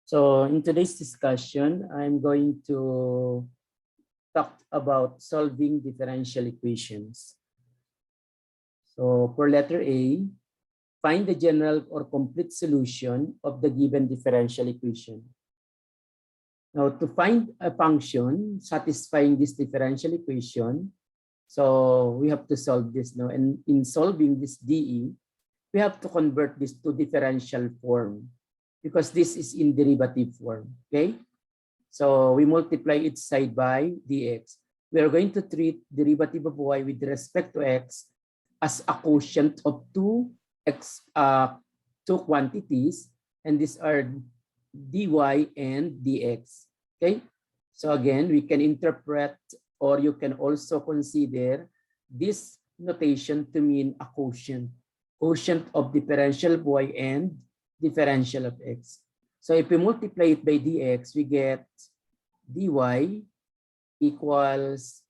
So in today's discussion, I'm going to talk about solving differential equations. So for letter A, find the general or complete solution of the given differential equation. Now to find a function satisfying this differential equation, so we have to solve this now. And in solving this DE, we have to convert this to differential form because this is in derivative form, okay? So we multiply each side by dx. We are going to treat derivative of y with respect to x as a quotient of two quantities, and these are dy and dx, okay? So again, we can interpret, or you can also consider this notation to mean a quotient of differential of y and differential of x. So if we multiply it by dx, we get dy equals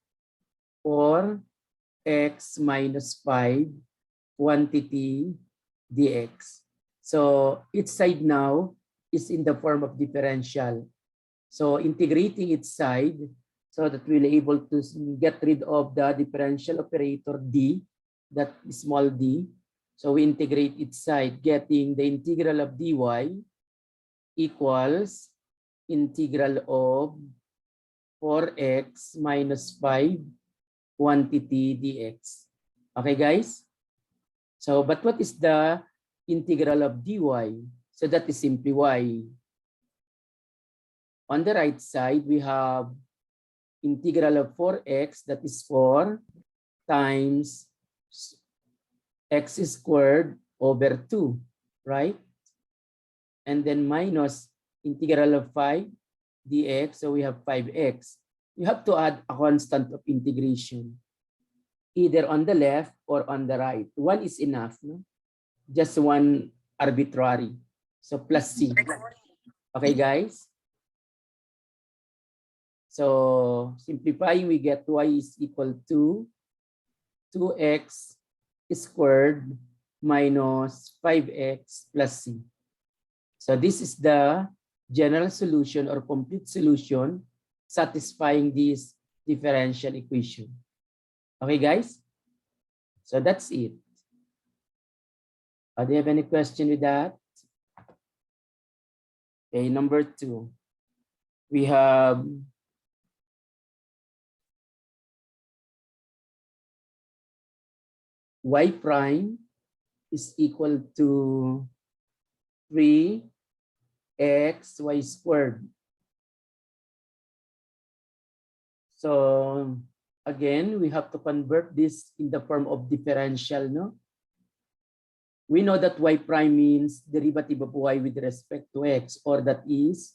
4x minus 5 quantity dx. So each side now is in the form of differential. So integrating each side so that we'll be able to get rid of the differential operator d, that small d. So we integrate each side, getting the integral of dy equals integral of 4x minus 5 quantity dx. Okay, guys? So, but what is the integral of dy? So that is simply y. On the right side, we have integral of 4x, that is 4 times x squared over 2, right? And then minus integral of 5 dx, so we have 5x. You have to add a constant of integration, either on the left or on the right. One is enough, no? Just one arbitrary. So plus c. Okay, guys? So simplifying, we get y is equal to 2x squared minus 5x plus c. So this is the general solution or complete solution satisfying this differential equation. Okay, guys? So that's it. Do you have any question with that? Okay, number 2. We have y prime is equal to 3xy squared. So again, we have to convert this in the form of differential, no? We know that y prime means derivative of y with respect to x, or that is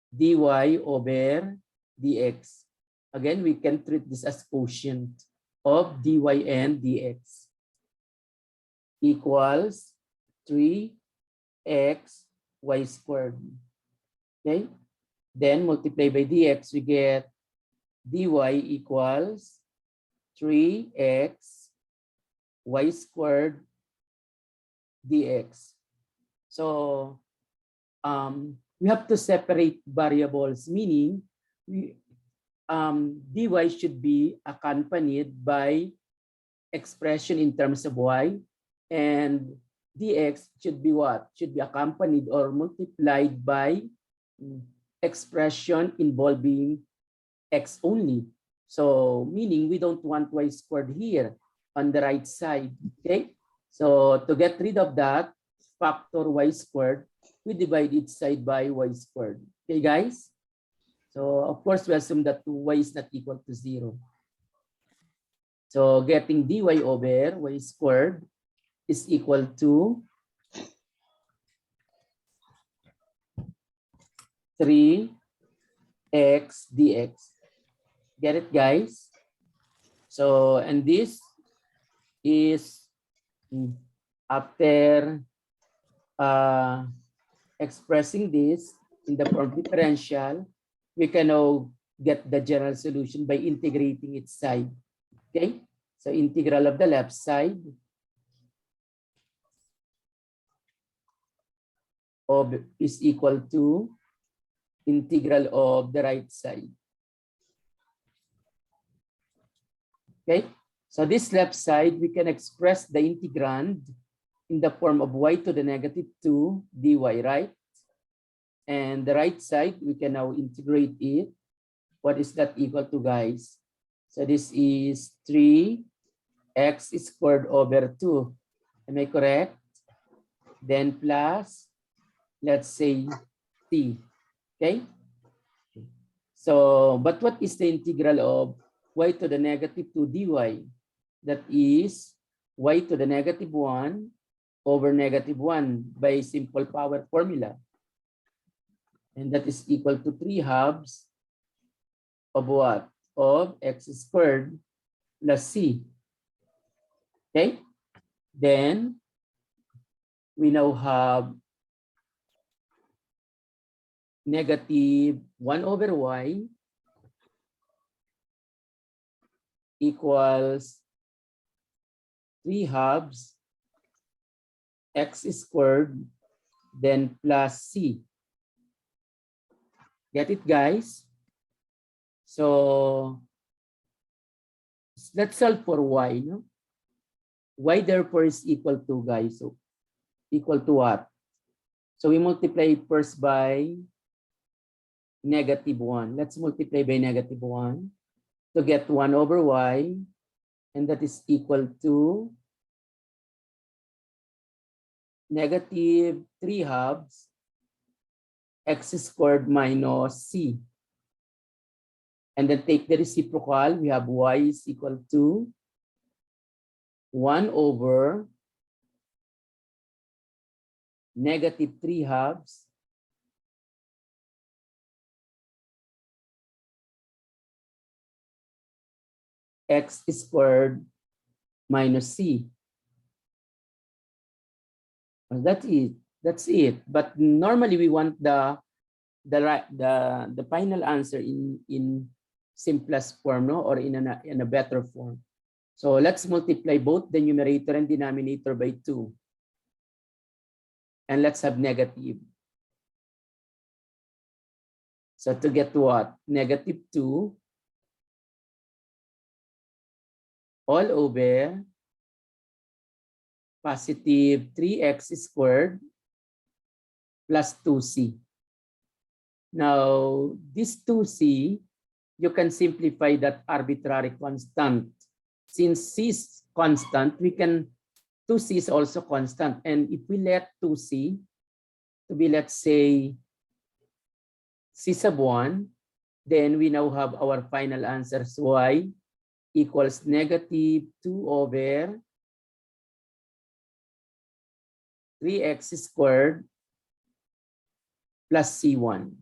dy over dx. Again, we can treat this as quotient of dy and dx equals 3x y squared. Okay, then multiply by dx, we get dy equals 3x y squared dx. So we have to separate variables, meaning dy should be accompanied by expression in terms of y, and dx should be what? Should be accompanied or multiplied by expression involving x only. So meaning we don't want y squared here on the right side, okay? So to get rid of that factor y squared, we divide each side by y squared. Okay, guys? So of course, we assume that y is not equal to 0. So getting dy over y squared is equal to 3x dx. Get it, guys? So, and this is after expressing this in the form differential, we can now get the general solution by integrating its side. Okay, so integral of the left side of is equal to integral of the right side. Okay, so this left side, we can express the integrand in the form of y to the negative 2 dy, right? And the right side, we can now integrate it. What is that equal to, guys? So this is 3x squared over 2. Am I correct? Then plus, let's say, t. Okay? So, but what is the integral of y to the negative 2 dy? That is y to the negative 1 over negative 1 by simple power formula. And that is equal to 3 halves of what? Of x squared plus c. Okay? Then, we now have negative 1 over y equals 3 halves x squared then plus c. Get it, guys? So let's solve for y. No? Y therefore is equal to, guys, so equal to what? So we multiply first by negative 1. Let's multiply by negative 1 to get 1 over y, and that is equal to negative 3 halves x squared minus c. And then take the reciprocal, we have y is equal to 1 over negative 3 halves x squared minus c. That's it. That's it. But normally we want the final answer in simplest form, no, or in a better form. So let's multiply both the numerator and denominator by 2. And let's have negative. So to get what? Negative 2 all over positive 3x squared plus 2c. Now, this 2c, you can simplify that arbitrary constant. Since c is constant, 2c is also constant. And if we let 2c to be, let's say, c sub 1, then we now have our final answers. Y equals negative 2 over 3x squared plus c1.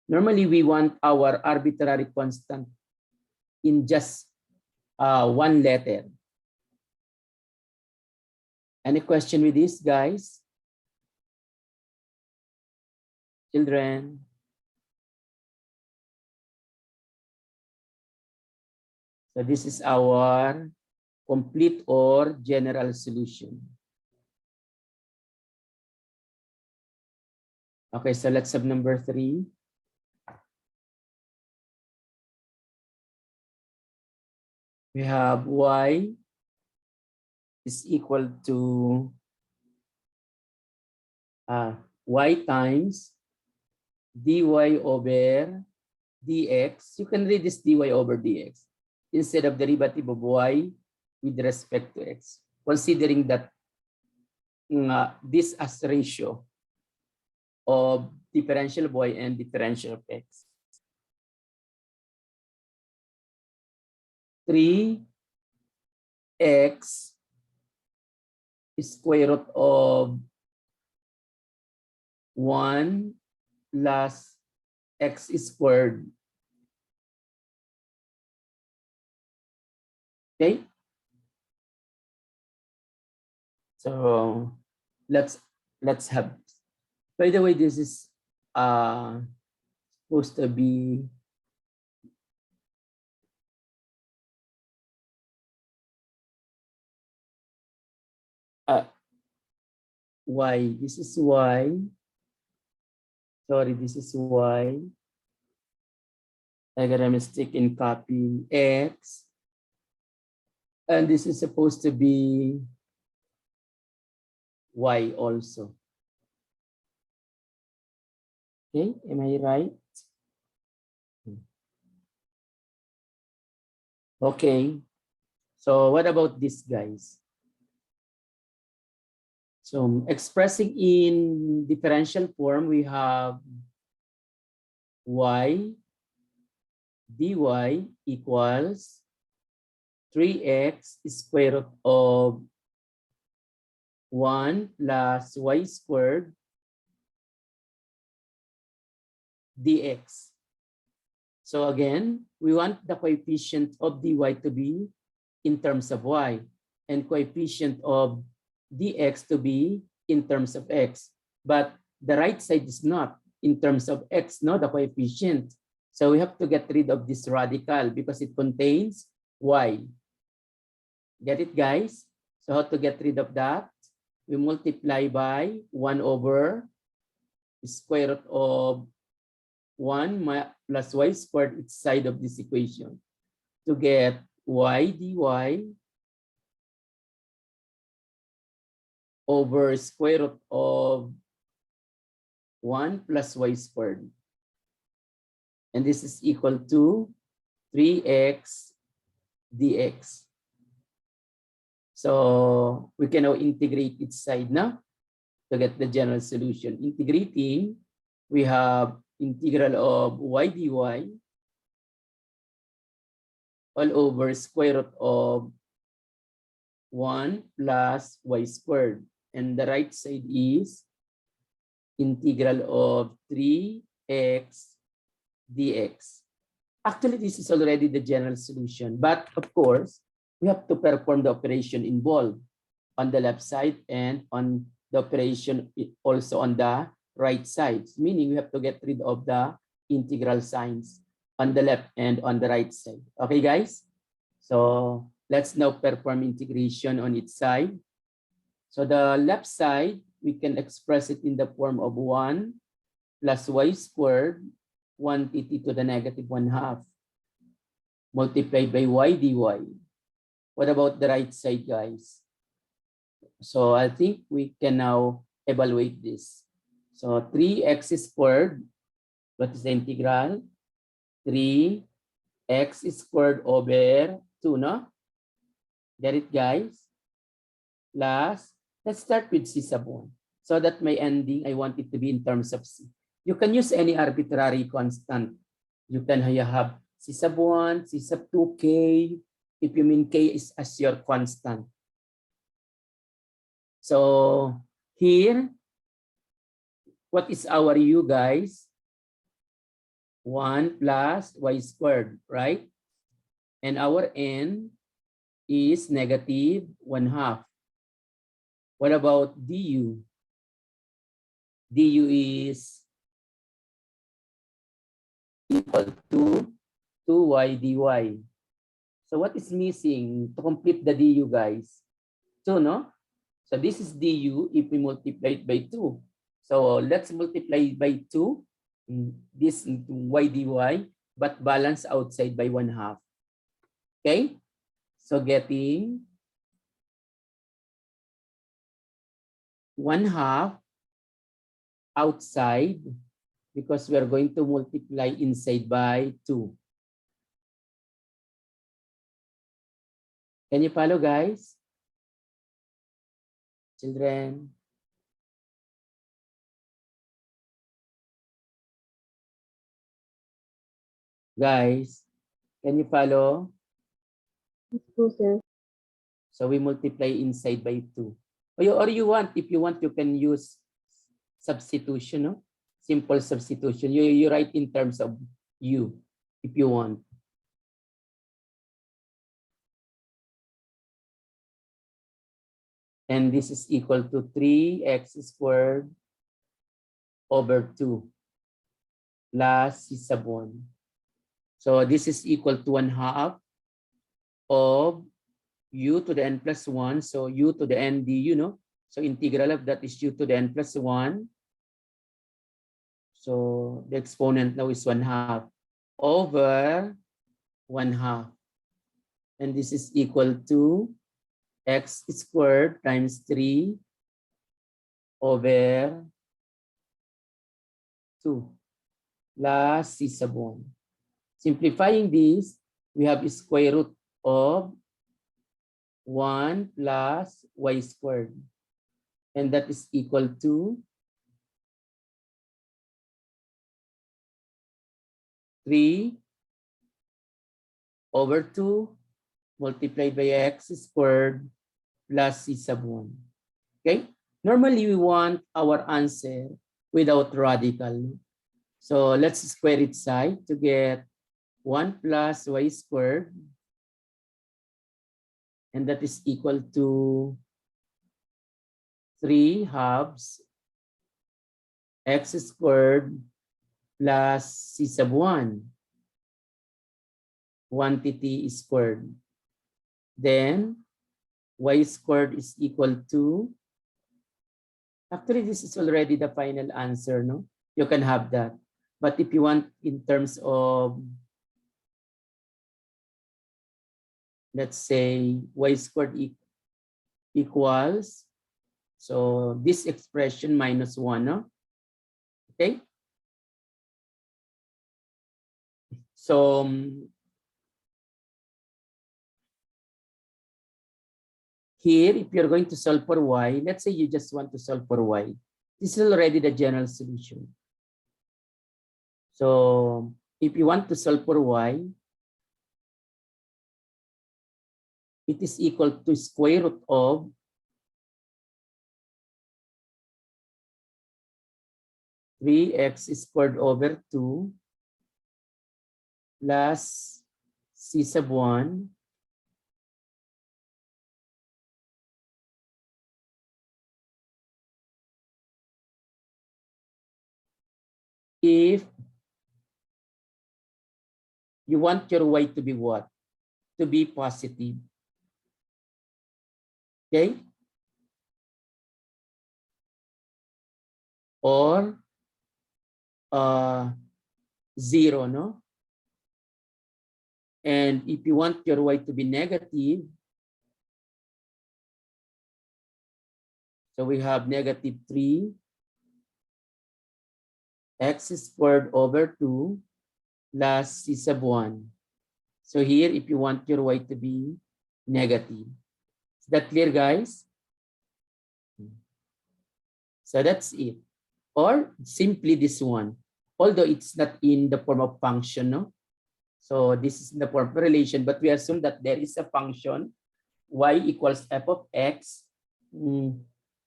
Normally, we want our arbitrary constant in just one letter. Any question with this, guys? Children? So this is our complete or general solution. Okay, so let's have number 3. We have y is equal to y times dy over dx. You can read this dy over dx instead of derivative of y with respect to x, considering that this as ratio of differential of y and differential of x. 3x square root of 1 plus x squared. Okay? So let's have. By the way, this is supposed to be y. This is y. Sorry, this is y. I got a mistake in copying x. And this is supposed to be y also. Okay, am I right? Okay, so what about this, guys? So expressing in differential form, we have y dy equals 3x square root of 1 plus y squared dx. So again, we want the coefficient of dy to be in terms of y and coefficient of dx to be in terms of x. But the right side is not in terms of x, no, the coefficient. So we have to get rid of this radical because it contains y. Get it, guys? So how to get rid of that? We multiply by 1 over square root of 1 plus y squared each side of this equation to get y dy over square root of 1 plus y squared. And this is equal to 3x dx. So we can now integrate each side now to get the general solution. Integrating, we have integral of y dy all over square root of 1 plus y squared. And the right side is integral of 3x dx. Actually, this is already the general solution. But of course, we have to perform the operation involved on the left side and on the operation also on the right side. Meaning we have to get rid of the integral signs on the left and on the right side. Okay, guys? So let's now perform integration on each side. So the left side, we can express it in the form of 1 plus y squared 1dt to the negative 1/2 multiplied by y dy. What about the right side, guys? So I think we can now evaluate this. So 3x squared, what is the integral? 3x squared over 2, no? Get it, guys? Plus, let's start with c sub 1. So that my ending, I want it to be in terms of c. You can use any arbitrary constant. You can have c sub 1, c sub 2, k, if you mean k is as your constant. So here, what is our u, guys? 1 plus y squared, right? And our n is negative 1/2. What about du? Du is equal to 2y dy. So what is missing to complete the du, guys? 2, no? So this is du if we multiply it by 2. So let's multiply by 2, this into y dy, but balance outside by 1/2. Okay? So getting 1/2 outside because we are going to multiply inside by 2. Can you follow, guys? Children? Guys, can you follow? So we multiply inside by 2. Or you want, if you want, you can use substitution, no? Simple substitution. You write in terms of u, if you want. And this is equal to 3x squared over 2 plus c sub 1. So this is equal to 1/2 of u to the n plus 1. So u to the n du, no? So integral of that is u to the n plus 1 So the exponent now is 1/2 over 1/2. And this is equal to x squared times 3 over 2 plus c sub 1. Simplifying this, we have square root of 1 plus y squared. And that is equal to 3 over 2 multiplied by x squared plus c sub 1. Okay? Normally, we want our answer without radical. So let's square it side to get 1 plus y squared. And that is equal to 3 halves x squared plus c sub 1. Quantity is squared. Then y squared is equal to, actually this is already the final answer, no? You can have that. But if you want in terms of, let's say y squared equals, so this expression minus 1, no? Okay? So here, if you're going to solve for y, let's say you just want to solve for y. This is already the general solution. So if you want to solve for y, it is equal to square root of 3x squared over 2 plus c sub 1 if you want your y to be what? To be positive. Okay? Or 0, no? And if you want your y to be negative, so we have negative 3 x squared over 2 plus c sub 1. So here, if you want your y to be negative. Is that clear, guys? So that's it. Or simply this one, although it's not in the form of function, no? So this is in the form of relation, but we assume that there is a function y equals f of x,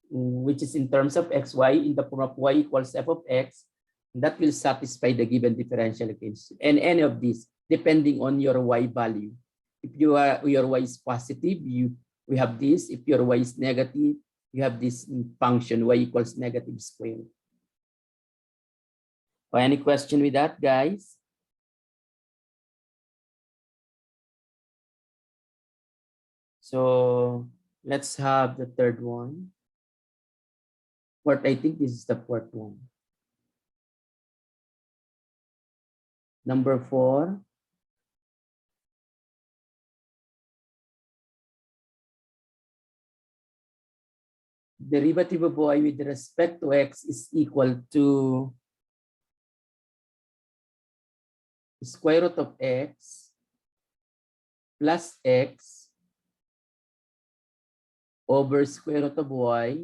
which is in terms of xy in the form of y equals f of x, that will satisfy the given differential equation. And any of these, depending on your y value. If your y is positive, we have this. If your y is negative, you have this function y equals negative square. Or any question with that, guys? So let's have the third one. Fourth, I think this is the fourth one. Number 4. Derivative of y with respect to x is equal to square root of x plus x over square root of y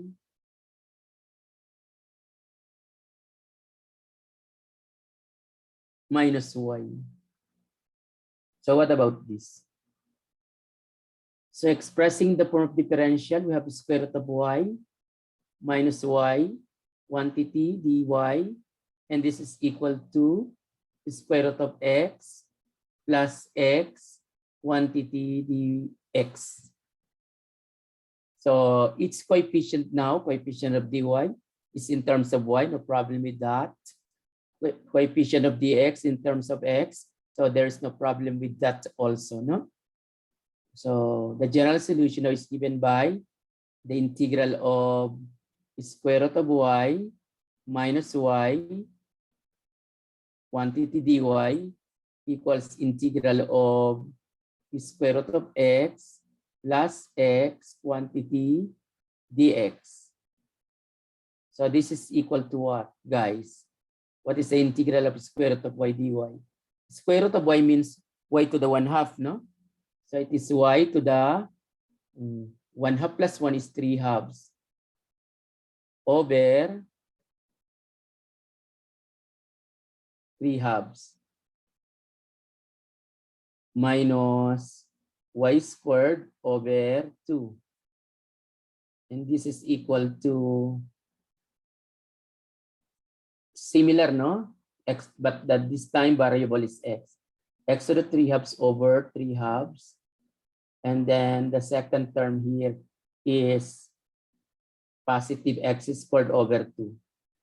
minus y. So what about this? So expressing the form of differential, we have square root of y minus y quantity dy, and this is equal to square root of x plus x quantity dx. So its coefficient now, coefficient of dy is in terms of y, no problem with that. Coefficient of dx in terms of x, so there's no problem with that also, no? So the general solution is given by the integral of square root of y minus y quantity dy equals integral of square root of x plus x quantity dx. So this is equal to what, guys? What is the integral of square root of y dy? Square root of y means y to the 1/2, no? So it is y to the 1/2 plus 1 is 3/2 over 3/2 minus y squared over 2. And this is equal to similar, no? X, but that this time variable is x. X to the 3/2 over 3/2. And then the second term here is positive x squared over 2.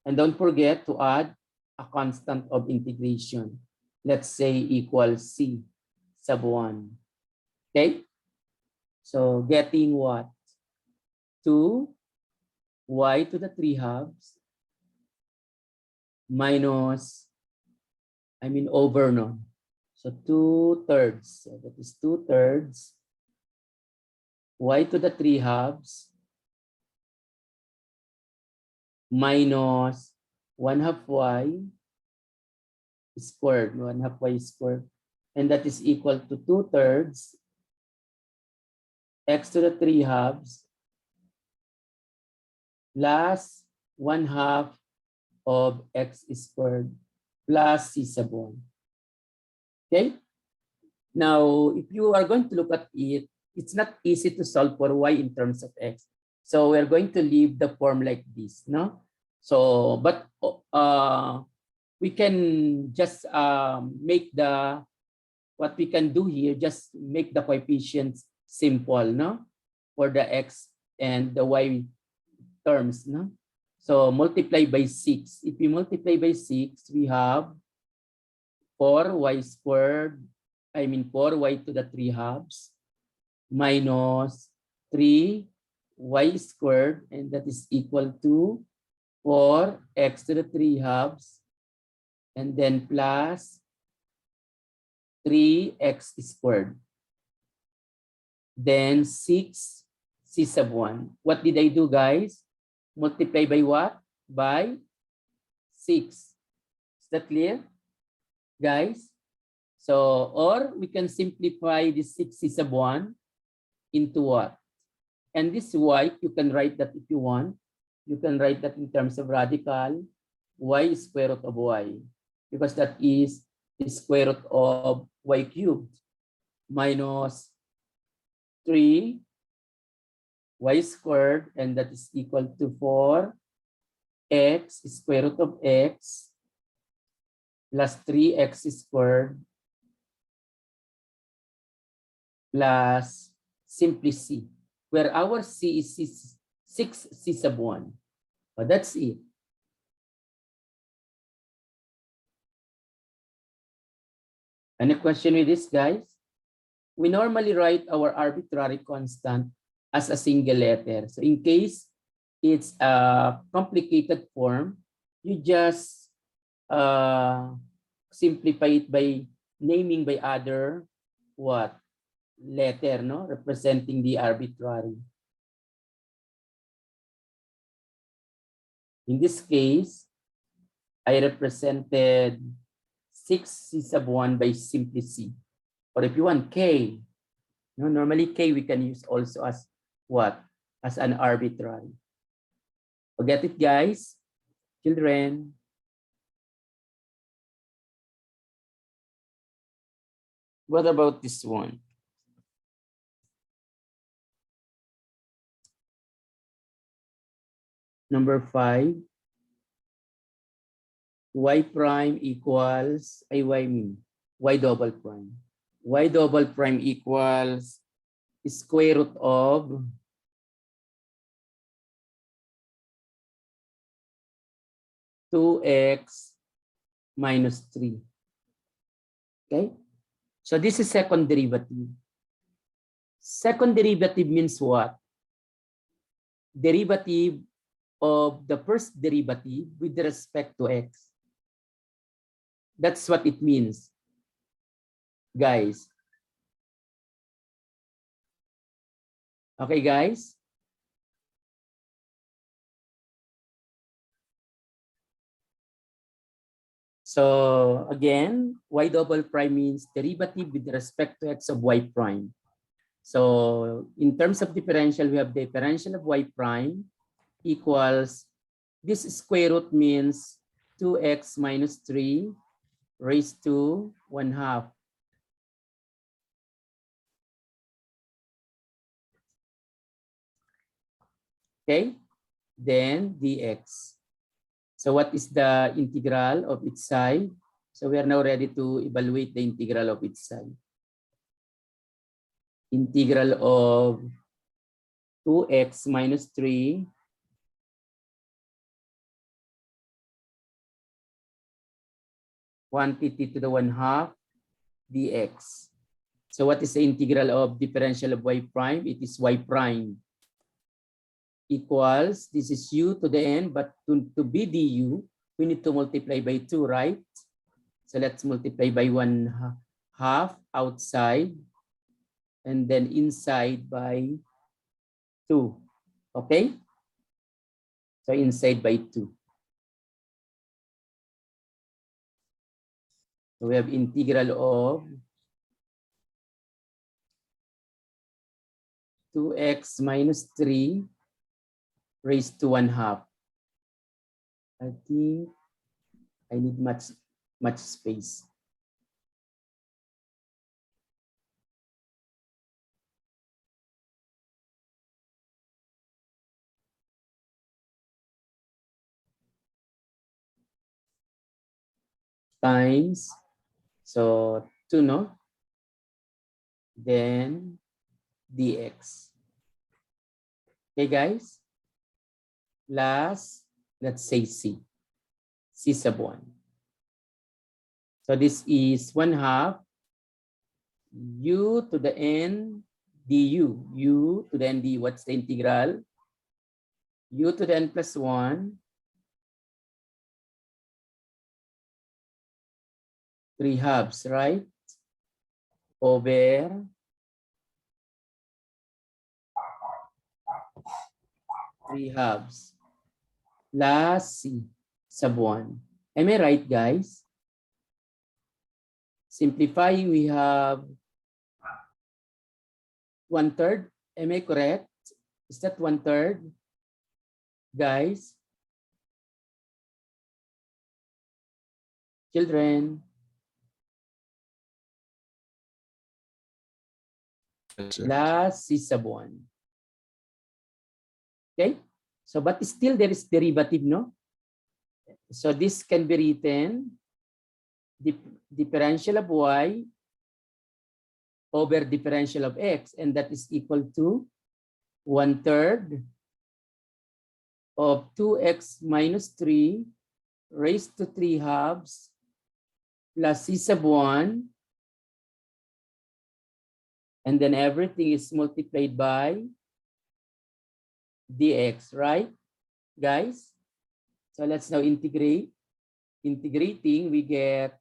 And don't forget to add a constant of integration. Let's say equals c sub 1. Okay? So getting what? 2y to the 3/2 minus, over, no? So 2/3. So that is 2/3 y to the 3/2 minus 1/2 y squared, 1/2 y squared. And that is equal to 2/3 x to the 3/2 plus 1/2 of x squared plus c sub 1. Okay? Now, if you are going to look at it, it's not easy to solve for y in terms of x. So we're going to leave the form like this, no? So, but we can just make the, what we can do here, just make the coefficients simple, no? For the x and the y terms, no? So multiply by 6. If we multiply by 6, we have 4y squared, 4y to the 3/2 minus 3y squared, and that is equal to 4x to the 3/2 and then plus 3x squared. Then 6 c sub 1. What did I do, guys? Multiply by what? By 6. Is that clear, guys? So, or we can simplify this 6 c sub 1 into what? And this y, you can write that if you want. You can write that in terms of radical y square root of y, because that is the square root of y cubed minus 3 y squared, and that is equal to 4x square root of x plus 3x squared plus simply c, where our c is 6 c sub 1. But that's it. Any question with this, guys? We normally write our arbitrary constant as a single letter. So in case it's a complicated form, you just simplify it by naming by other what? Letter, no? Representing the arbitrary. In this case, I represented 6c sub 1 by simply c. Or if you want k, no, normally k we can use also as what? As an arbitrary. Forget it, guys? Children? What about this one? Number 5. Y prime equals, y double prime. Y double prime equals square root of two x minus 3. Okay? So this is second derivative. Second derivative means what? Derivative of the first derivative with respect to x. That's what it means, guys. Okay, guys? So again, y double prime means derivative with respect to x of y prime. So in terms of differential, we have differential of y prime equals, this square root means 2x minus 3 raised to 1/2. Okay, then dx. So what is the integral of each side? So we are now ready to evaluate the integral of each side. Integral of 2x minus 3 quantity to the 1/2 dx. So what is the integral of differential of y prime? It is y prime equals, this is u to the n, but to be du, we need to multiply by 2, right? So let's multiply by 1/2 outside, and then inside by 2. Okay? So inside by 2. So we have integral of 2x minus 3 raised to 1/2. I think I need much space. Times, so 2, no? Then dx. Okay, guys? Plus, let's say c. C sub 1. So this is 1/2 u to the n du. U to the n du. What's the integral? U to the n plus 1. 3/2, right? Over 3/2 plus c sub 1. Am I right, guys? Simplifying, we have 1/3. Am I correct? Is that 1/3? Guys? Children? Plus c sub 1. Okay? So, but still there is derivative, no? So this can be written differential of y over differential of x, and that is equal to 1/3 of 2x minus 3 raised to 3/2 plus c sub 1, and then everything is multiplied by dx, right, guys? So let's now integrate. Integrating, we get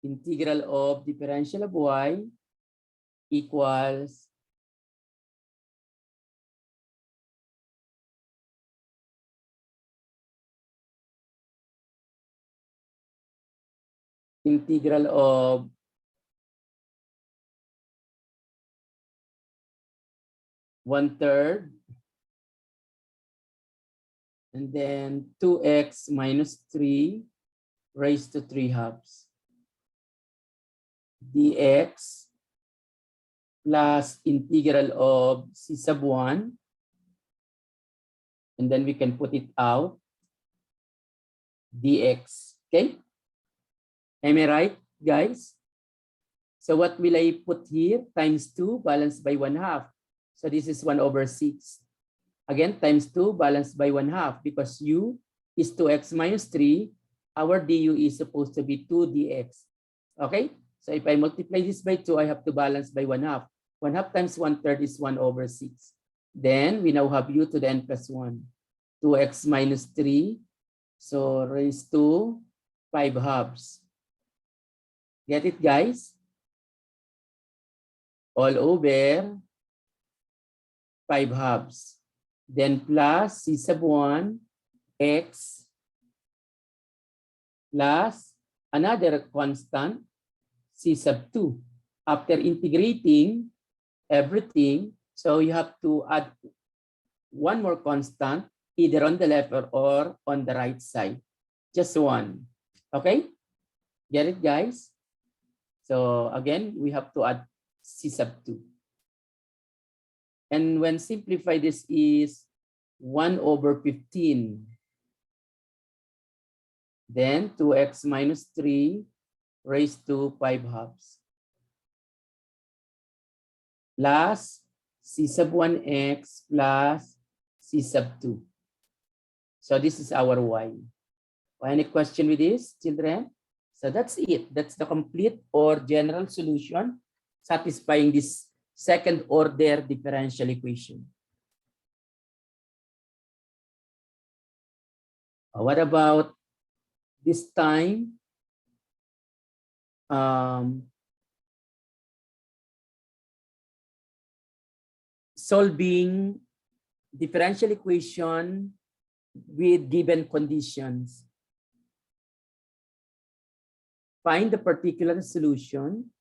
integral of differential of y equals integral of one-third and then 2x minus 3 raised to 3/2 dx plus integral of c sub 1, and then we can put it out dx. Okay? Am I right, guys? So what will I put here? Times 2 balanced by 1/2. So this is 1/6. Again, times 2 balanced by 1/2 because u is 2x minus 3. Our du is supposed to be 2 dx. Okay? So if I multiply this by 2, I have to balance by 1/2. 1/2 times 1/3 is 1/6. Then we now have u to the n plus 1. 2x minus 3. So raised to 5/2. Get it, guys? All over 5 halves. Then plus C sub 1 x plus another constant C sub 2. After integrating everything, so you have to add one more constant either on the left or on the right side. Just one. Okay? Get it, guys? So again, we have to add C sub 2. And when simplify, this is 1 over 15. Then 2x minus 3 raised to 5 halves. Plus C sub 1x plus C sub 2. So this is our y. Any question with this, children? So that's it. That's the complete or general solution satisfying this second order differential equation. What about this time? Solving differential equation with given conditions. Find the particular solution.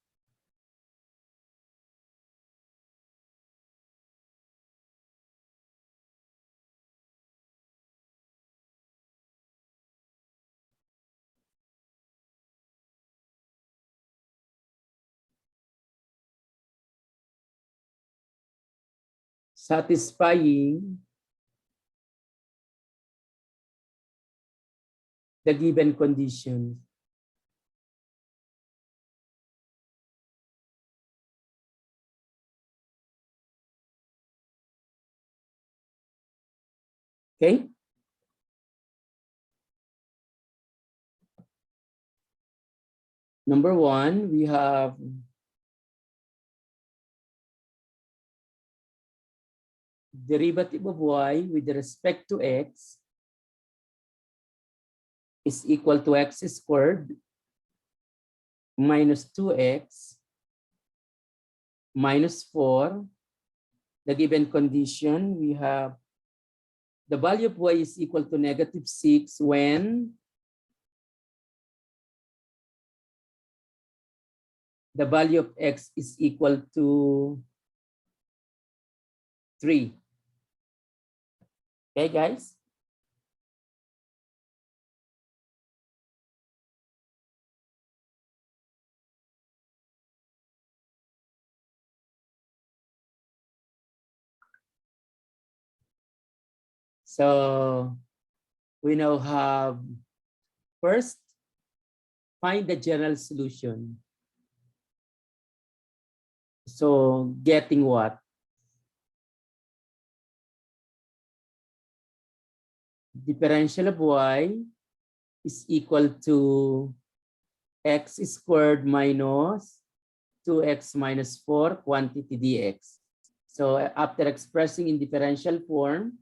Satisfying the given conditions. Okay. Number one, we have derivative of y with respect to x is equal to x squared minus 2x minus 4. The given condition, we have the value of y is equal to negative 6 when the value of x is equal to 3. Okay, guys? So we now have first, find the general solution. So getting what? Differential of y is equal to x squared minus 2x minus 4 quantity dx. So after expressing in differential form,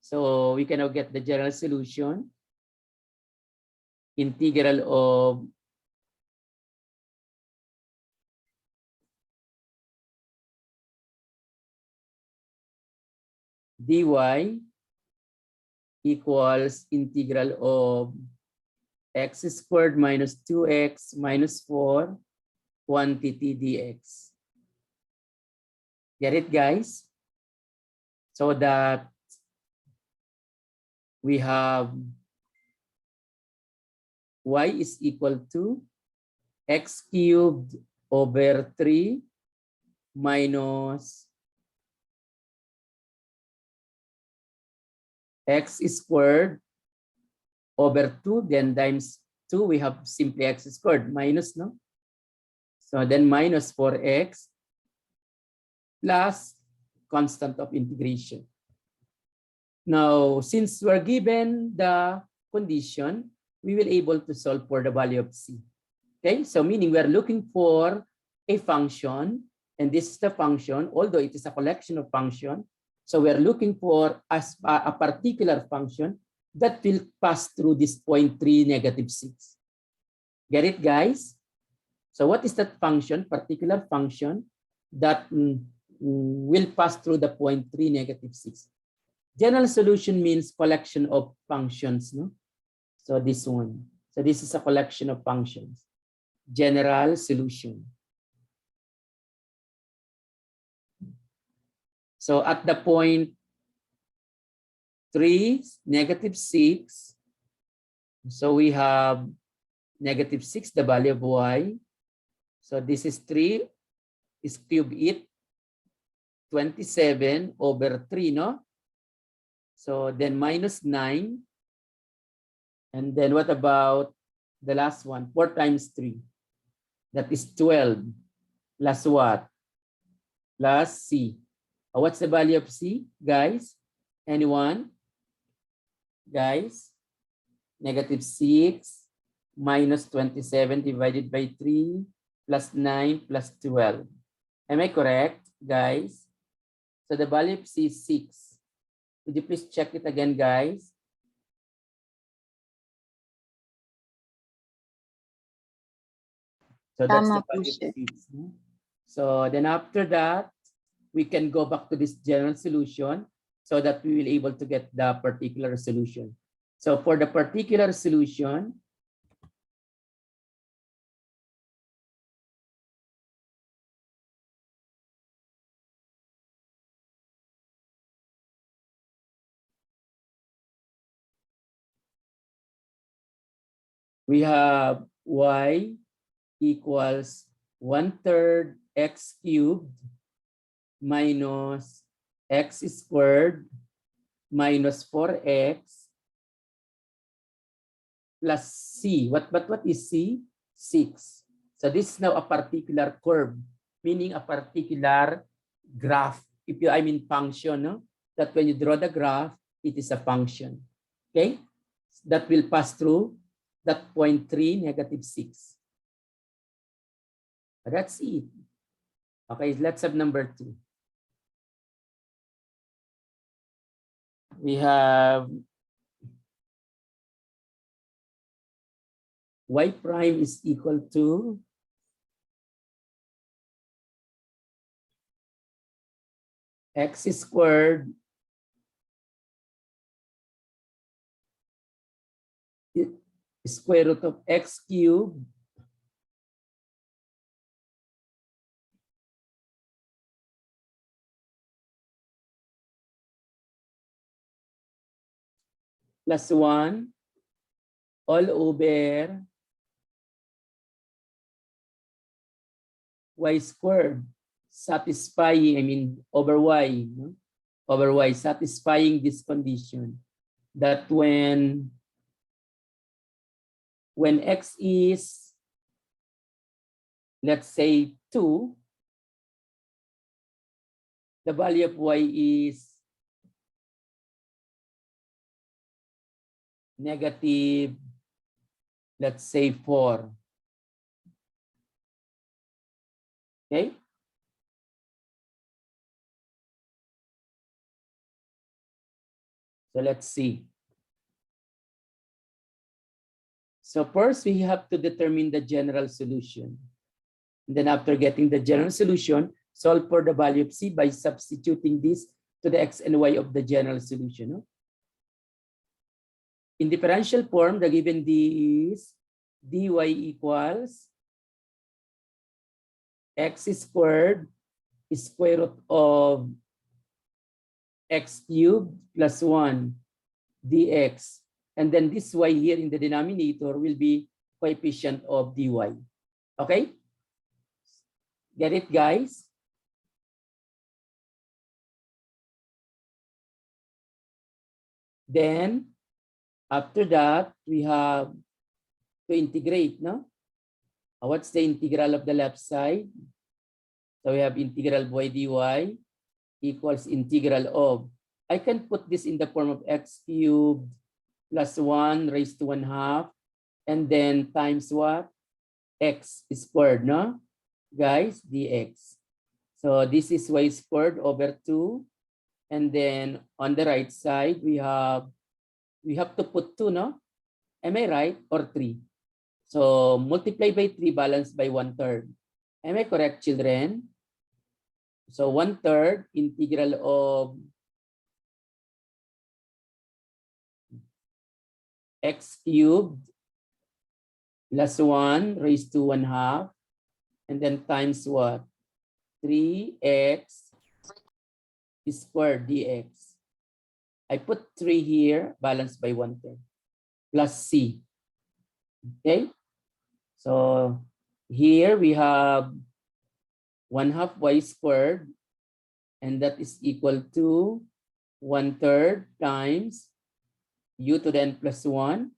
so we can now get the general solution. Integral of dy equals integral of x squared minus 2x minus 4 quantity dx. Get it, guys? So that we have y is equal to x cubed over 3 minus x squared over 2, then times 2, we have simply x squared minus, no? So then minus 4x plus constant of integration. Now, since we're given the condition, we will able to solve for the value of c. Okay, so meaning we're looking for a function, and this is the function, although it is a collection of functions. So we're looking for a particular function that will pass through this point 3, negative 6. Get it, guys? So what is that function? Particular function that will pass through the point 3, -6. General solution means collection of functions, no? So this one. So this is a collection of functions. General solution. So at the point 3, -6, so we have -6, the value of y. So this is 3 is cube it, 27 over 3, no? So then -9. And then what about the last one? 4 times 3. That is 12. Plus what? Plus c. What's the value of c, guys? Anyone? Guys? -6 minus 27 divided by 3 plus 9 plus 12. Am I correct, guys? So the value of c is 6. Could you please check it again, guys? So that's the value of 6. So then after that, we can go back to this general solution so that we will able to get the particular solution. So for the particular solution, we have y equals 1/3 x cubed minus x squared minus 4x plus c. What is c? 6. So this is now a particular curve, meaning a particular graph. If you, I mean function, no? That when you draw the graph, it is a function. Okay? That will pass through that point 3, -6. That's it. Okay, let's have number 2. We have y prime is equal to x squared square root of x cubed plus 1 all over y squared, satisfying, I mean over y, no? Over y, satisfying this condition that when x is, let's say 2, the value of y is negative, let's say 4. Okay? So let's see. So first we have to determine the general solution. And then after getting the general solution, solve for the value of c by substituting this to the x and y of the general solution. No? In differential form, the given d is dy equals x squared square root of x cubed plus 1 dx. And then this y here in the denominator will be coefficient of dy. Okay? Get it, guys? Then, after that, we have to integrate, no? What's the integral of the left side? So we have integral of y dy equals integral of, I can put this in the form of x cubed plus 1 raised to 1/2, and then times what? X squared, no? Guys, dx. So this is y squared over 2. And then on the right side, we have to put 2, no? Am I right? Or 3? So multiply by 3 balanced by 1/3. Am I correct, children? So 1/3 integral of x cubed plus 1 raised to 1/2, and then times what? 3x squared dx. I put 3 here, balanced by 1/3, plus c. Okay? So here we have 1/2 y squared, and that is equal to 1/3 times u to the n plus 1.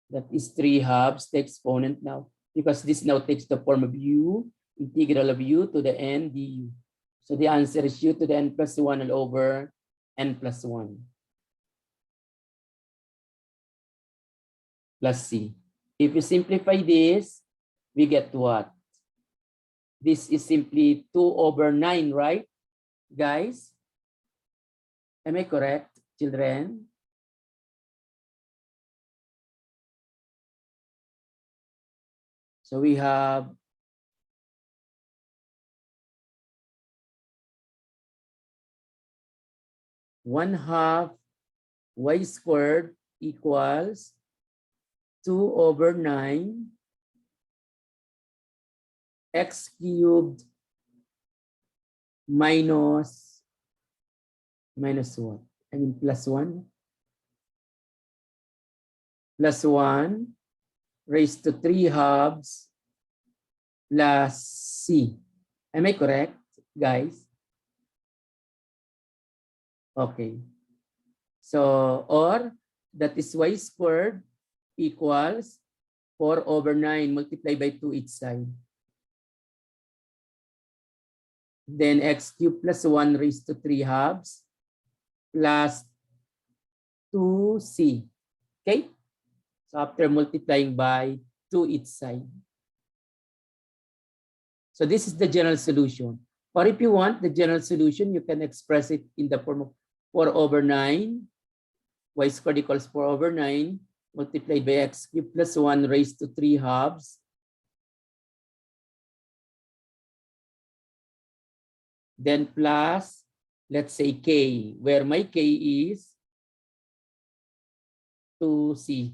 That is 3/2, the exponent now, because this now takes the form of u, integral of u to the n du. So the answer is u to the n plus 1 all over n plus 1 plus c. If you simplify this, we get what? This is simply 2 over 9, right, guys? Am I correct, children? So we have 1/2 y squared equals 2 over 9 x cubed minus what? I mean plus 1. Plus 1 raised to 3/2 plus c. Am I correct, guys? Okay. So, or that is y squared equals 4 over 9 multiplied by 2 each side. Then x cubed plus 1 raised to 3/2 plus 2c. Okay? So after multiplying by 2 each side. So this is the general solution. Or if you want the general solution, you can express it in the form of 4 over 9. Y squared equals 4 over 9 multiplied by x cubed plus 1 raised to 3/2. Then plus, let's say k, where my k is 2c.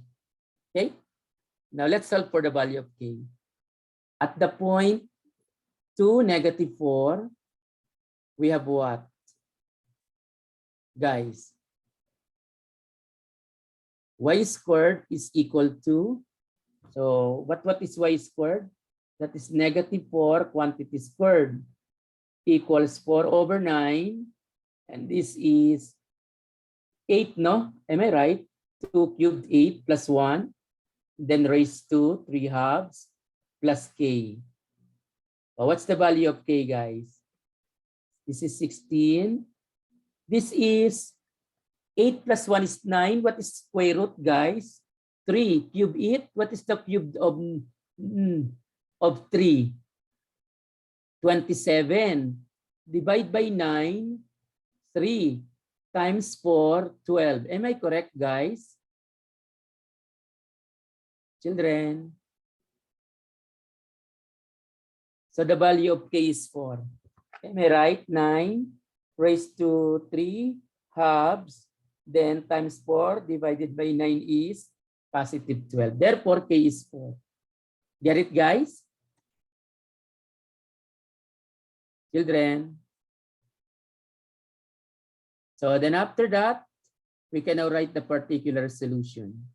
Okay? Now let's solve for the value of k. At the point 2, -4, we have what? Guys, y squared is equal to, so what is y squared? That is -4 quantity squared equals 4 over 9, and this is 8, no? Am I right? 2 cubed 8 plus 1, then raised to 3/2 plus k. Oh, what's the value of k, guys? This is 16. This is 8 plus 1 is 9. What is square root, guys? 3. Cube 8. What is the cube of 3? 27. Divide by 9. 3 times 4, 12. Am I correct, guys? Children. So the value of k is 4. Am I right? 9 raised to 3/2, then times 4 divided by 9 is positive 12. Therefore, k is 4. Get it, guys? Children. So then after that, we can now write the particular solution.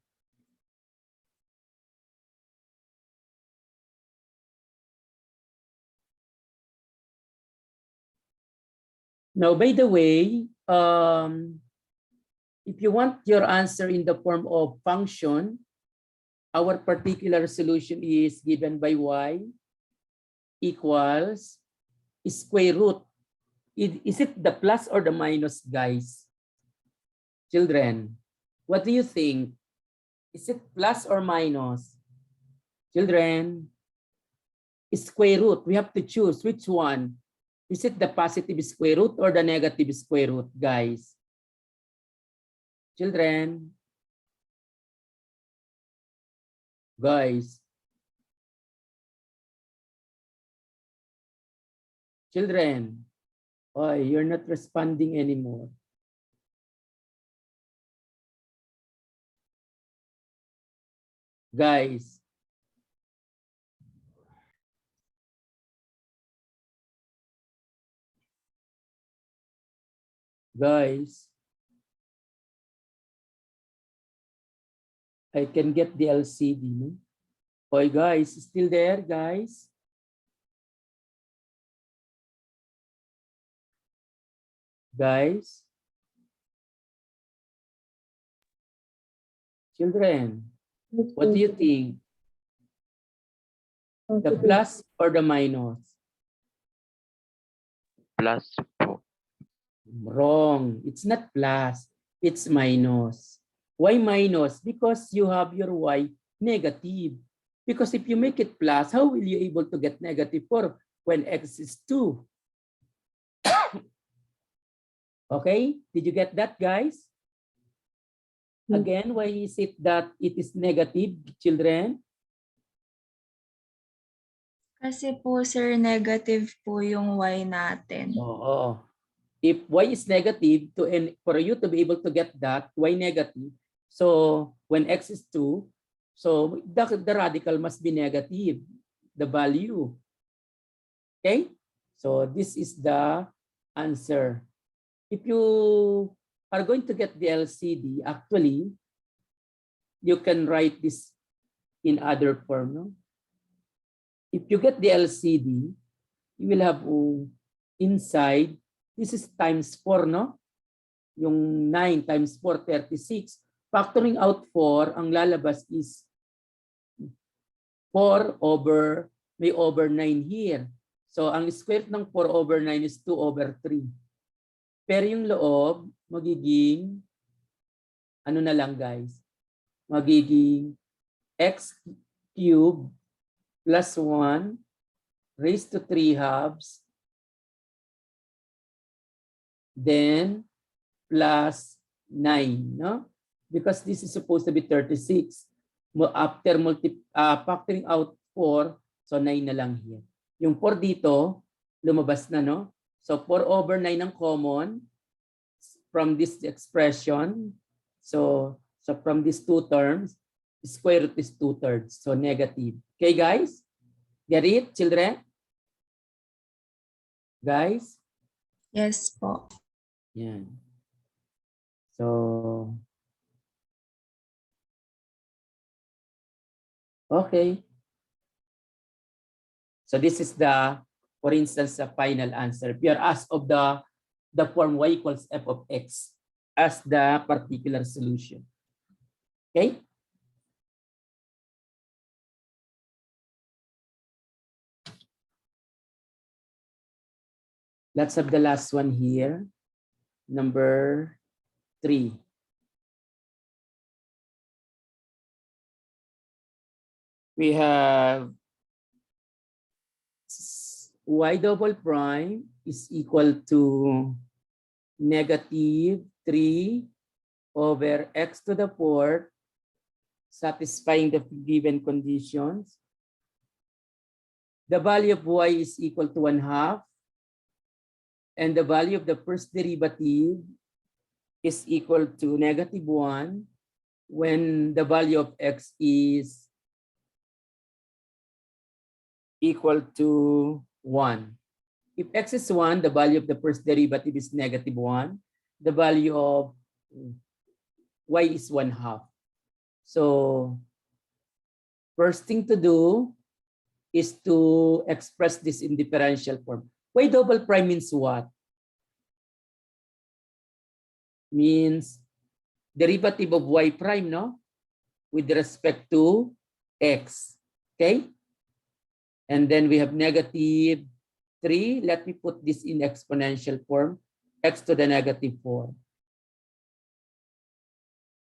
Now, by the way, if you want your answer in the form of function, our particular solution is given by y equals square root. Is it the plus or the minus, guys? Children, what do you think? Is it plus or minus? Children, square root, we have to choose which one. Is it the positive square root or the negative square root, guys? Children. Guys. Children. Oh, you're not responding anymore. Guys. Guys. I can get the LCD. No? Oh, guys, still there, guys? Guys? Children, what do you think? The plus or the minus? Plus po. Wrong. It's not plus. It's minus. Why minus? Because you have your y negative. Because if you make it plus, how will you able to get negative 4 when x is 2? Okay? Did you get that, guys? Again, why is it that it is negative, children? Kasi po, sir, negative po yung y natin. Oo. If y is negative, for you to be able to get that, y negative, so when x is 2, so the radical must be negative, the value. Okay? So this is the answer. If you are going to get the LCD, actually, you can write this in other form. No? If you get the LCD, you will have inside, this is times 4, no? Yung 9 times 4, 36. Factoring out 4, ang lalabas is 4 over, may over 9 here. So, ang square ng 4 over 9 is 2 over 3. Pero yung loob, magiging, ano na lang guys, magiging x cubed plus 1 raised to 3 halves, then plus 9, no? Because this is supposed to be 36. After factoring out 4, so 9 na lang here. Yung 4 dito, lumabas na, no? So 4 over 9 ang common from this expression. So from these two terms, square root is 2/3. So negative. Okay, guys? Get it, children? Guys? Yes po. Yan. So, okay. So this is the, for instance, the final answer. We are asked of the form y equals f of x as the particular solution. Okay? Let's have the last one here. Number 3. We have y double prime is equal to negative 3 over x to the 4th, satisfying the given conditions. The value of y is equal to 1/2. And the value of the first derivative is equal to negative 1 when the value of x is equal to 1. If x is 1, the value of the first derivative is negative 1. The value of y is 1/2. So first thing to do is to express this in differential form. Y double prime means what? Means derivative of y prime, no? With respect to x. Okay? And then we have negative 3. Let me put this in exponential form. X to the negative 4.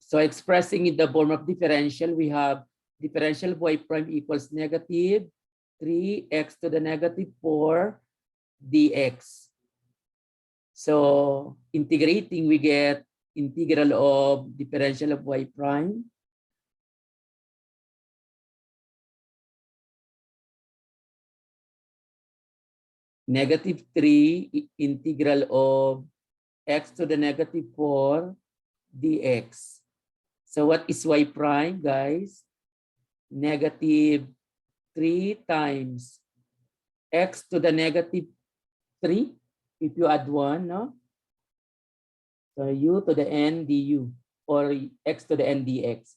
So expressing in the form of differential, we have differential of y prime equals negative 3x to the negative 4 dx. So integrating, we get integral of differential of y prime negative 3 integral of x to the negative 4 dx. So what is y prime, guys? Negative 3 times x to the negative 3 if you add 1, no? So u to the n du or x to the n dx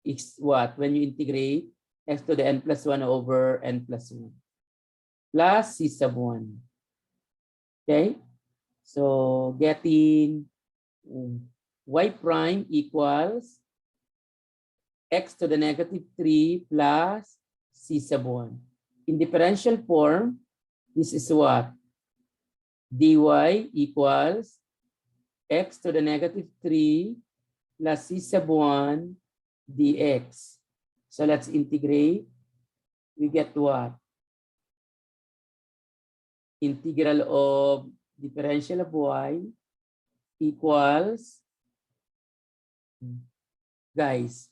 is what? When you integrate x to the n plus 1 over n plus 1 plus c sub 1. Okay? So getting y prime equals x to the negative 3 plus c sub 1. In differential form, this is what? dy equals x to the negative 3 plus c sub 1 dx. So let's integrate. We get what? Integral of differential of y equals, guys,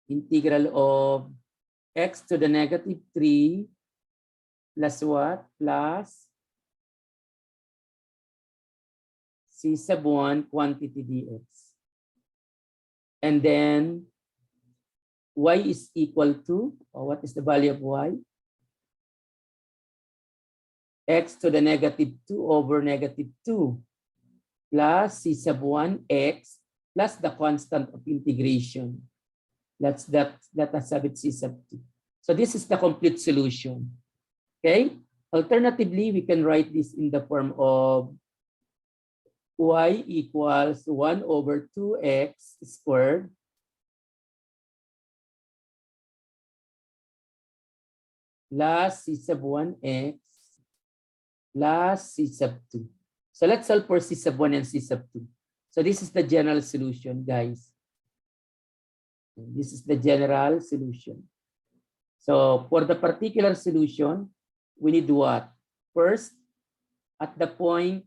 integral of x to the negative 3 plus what? Plus c sub 1 quantity dx. And then y is equal to, or what is the value of y? X to the negative 2 over negative 2 plus c sub 1 x plus the constant of integration. Let us have it c sub 2. So this is the complete solution. Okay? Alternatively, we can write this in the form of y equals 1 over 2x squared plus c sub 1x plus c sub 2. So let's solve for c sub 1 and c sub 2. So this is the general solution, guys. This is the general solution. So for the particular solution, we need what? First, at the point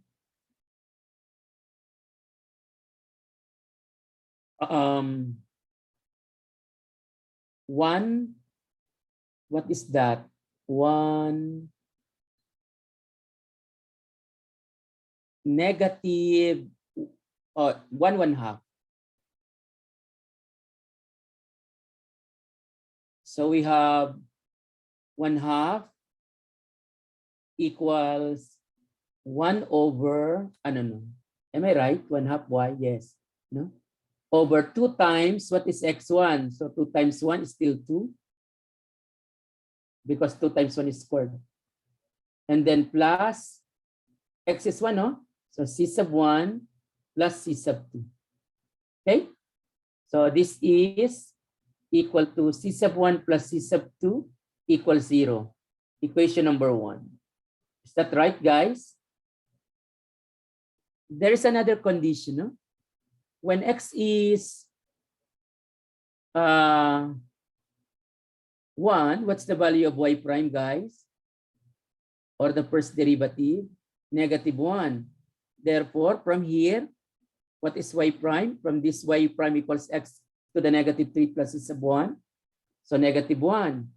1, what is that? 1 negative 1/1/2. So we have 1/2 equals 1 over, no. Am I right? 1/2 y? Yes. No? Over 2 times, what is x1? So 2 times 1 is still 2. Because 2 times 1 is squared. And then plus x is 1, no? So c sub 1 plus c sub 2. Okay? So this is equal to c sub 1 plus c sub 2 equals 0. Equation number 1. Is that right, guys? There is another condition, no? When x is 1, what's the value of y prime, guys? Or the first derivative? Negative 1. Therefore, from here, what is y prime? From this y prime equals x to the negative 3 plus c sub 1. So negative 1.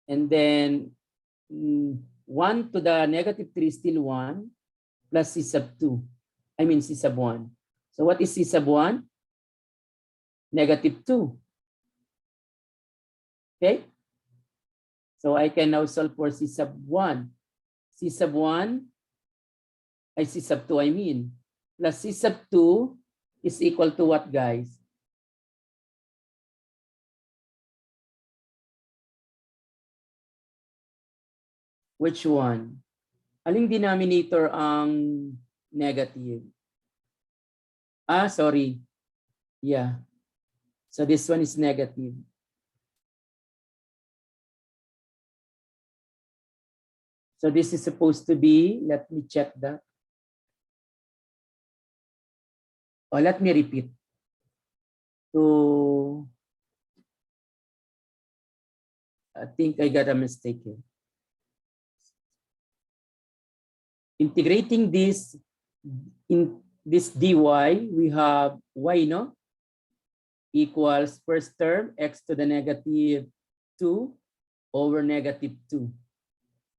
And then 1 to the negative 3 is still 1 plus c sub 2. I mean c sub 1. So what is c sub 1? Negative 2. Okay? So I can now solve for c sub 1. C sub 1, c sub 2 I mean, plus c sub 2 is equal to what, guys? Which one? Aling denominator ang negative? Sorry. Yeah. So this one is negative. So this is supposed to be, let me check that. Or let me repeat. I think I got a mistake here. Integrating this in this dy, we have y, no? Equals first term x to the negative 2 over -2.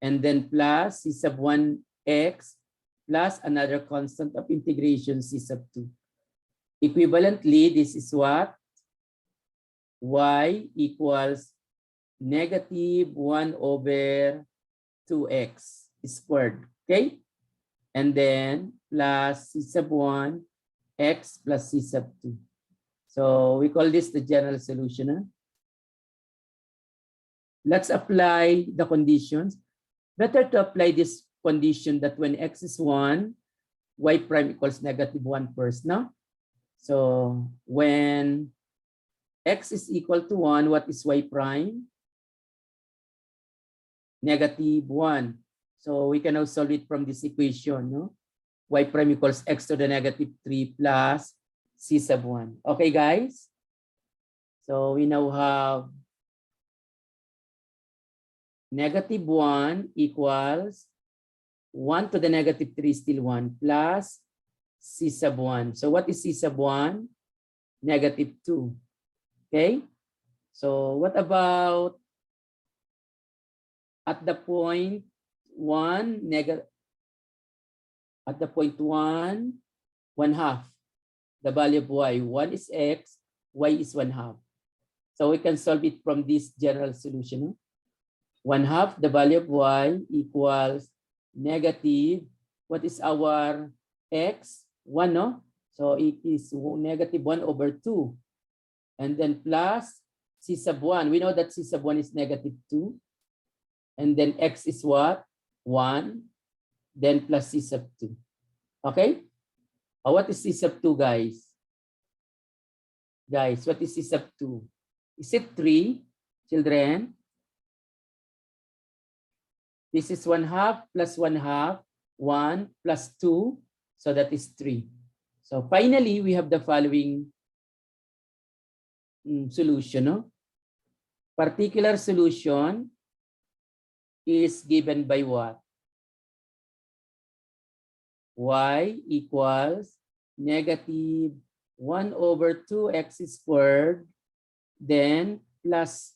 And then plus C sub 1 x plus another constant of integration C sub 2. Equivalently, this is what? Y equals -1 over 2x squared. Okay? And then plus C sub 1 x plus C sub 2. So we call this the general solution. Huh? Let's apply the conditions. Better to apply this condition that when x is 1, y prime equals -1 first, no? So when x is equal to 1, what is y prime? -1. So we can now solve it from this equation, no? Y prime equals x to the -3 plus C sub 1. Okay, guys? So we now have -1 equals 1 to the -3 is still 1 plus C sub 1. So what is C sub 1? -2. Okay? So what about at the point 1, at the point 1, 1/2. The value of y. 1 is x, y is 1/2. So we can solve it from this general solution. 1/2 the value of y equals negative. What is our x? 1, no? So it is -1 over 2. And then plus C sub 1. We know that C sub 1 is -2. And then x is what? 1. Then plus C sub 2. Okay? What is C sub 2, guys? Guys, what is C sub 2? Is it 3, children? This is 1/2 plus 1/2, 1 plus 2. So that is 3. So finally, we have the following solution. No? Particular solution is given by what? Y equals -1 over 2x squared, then plus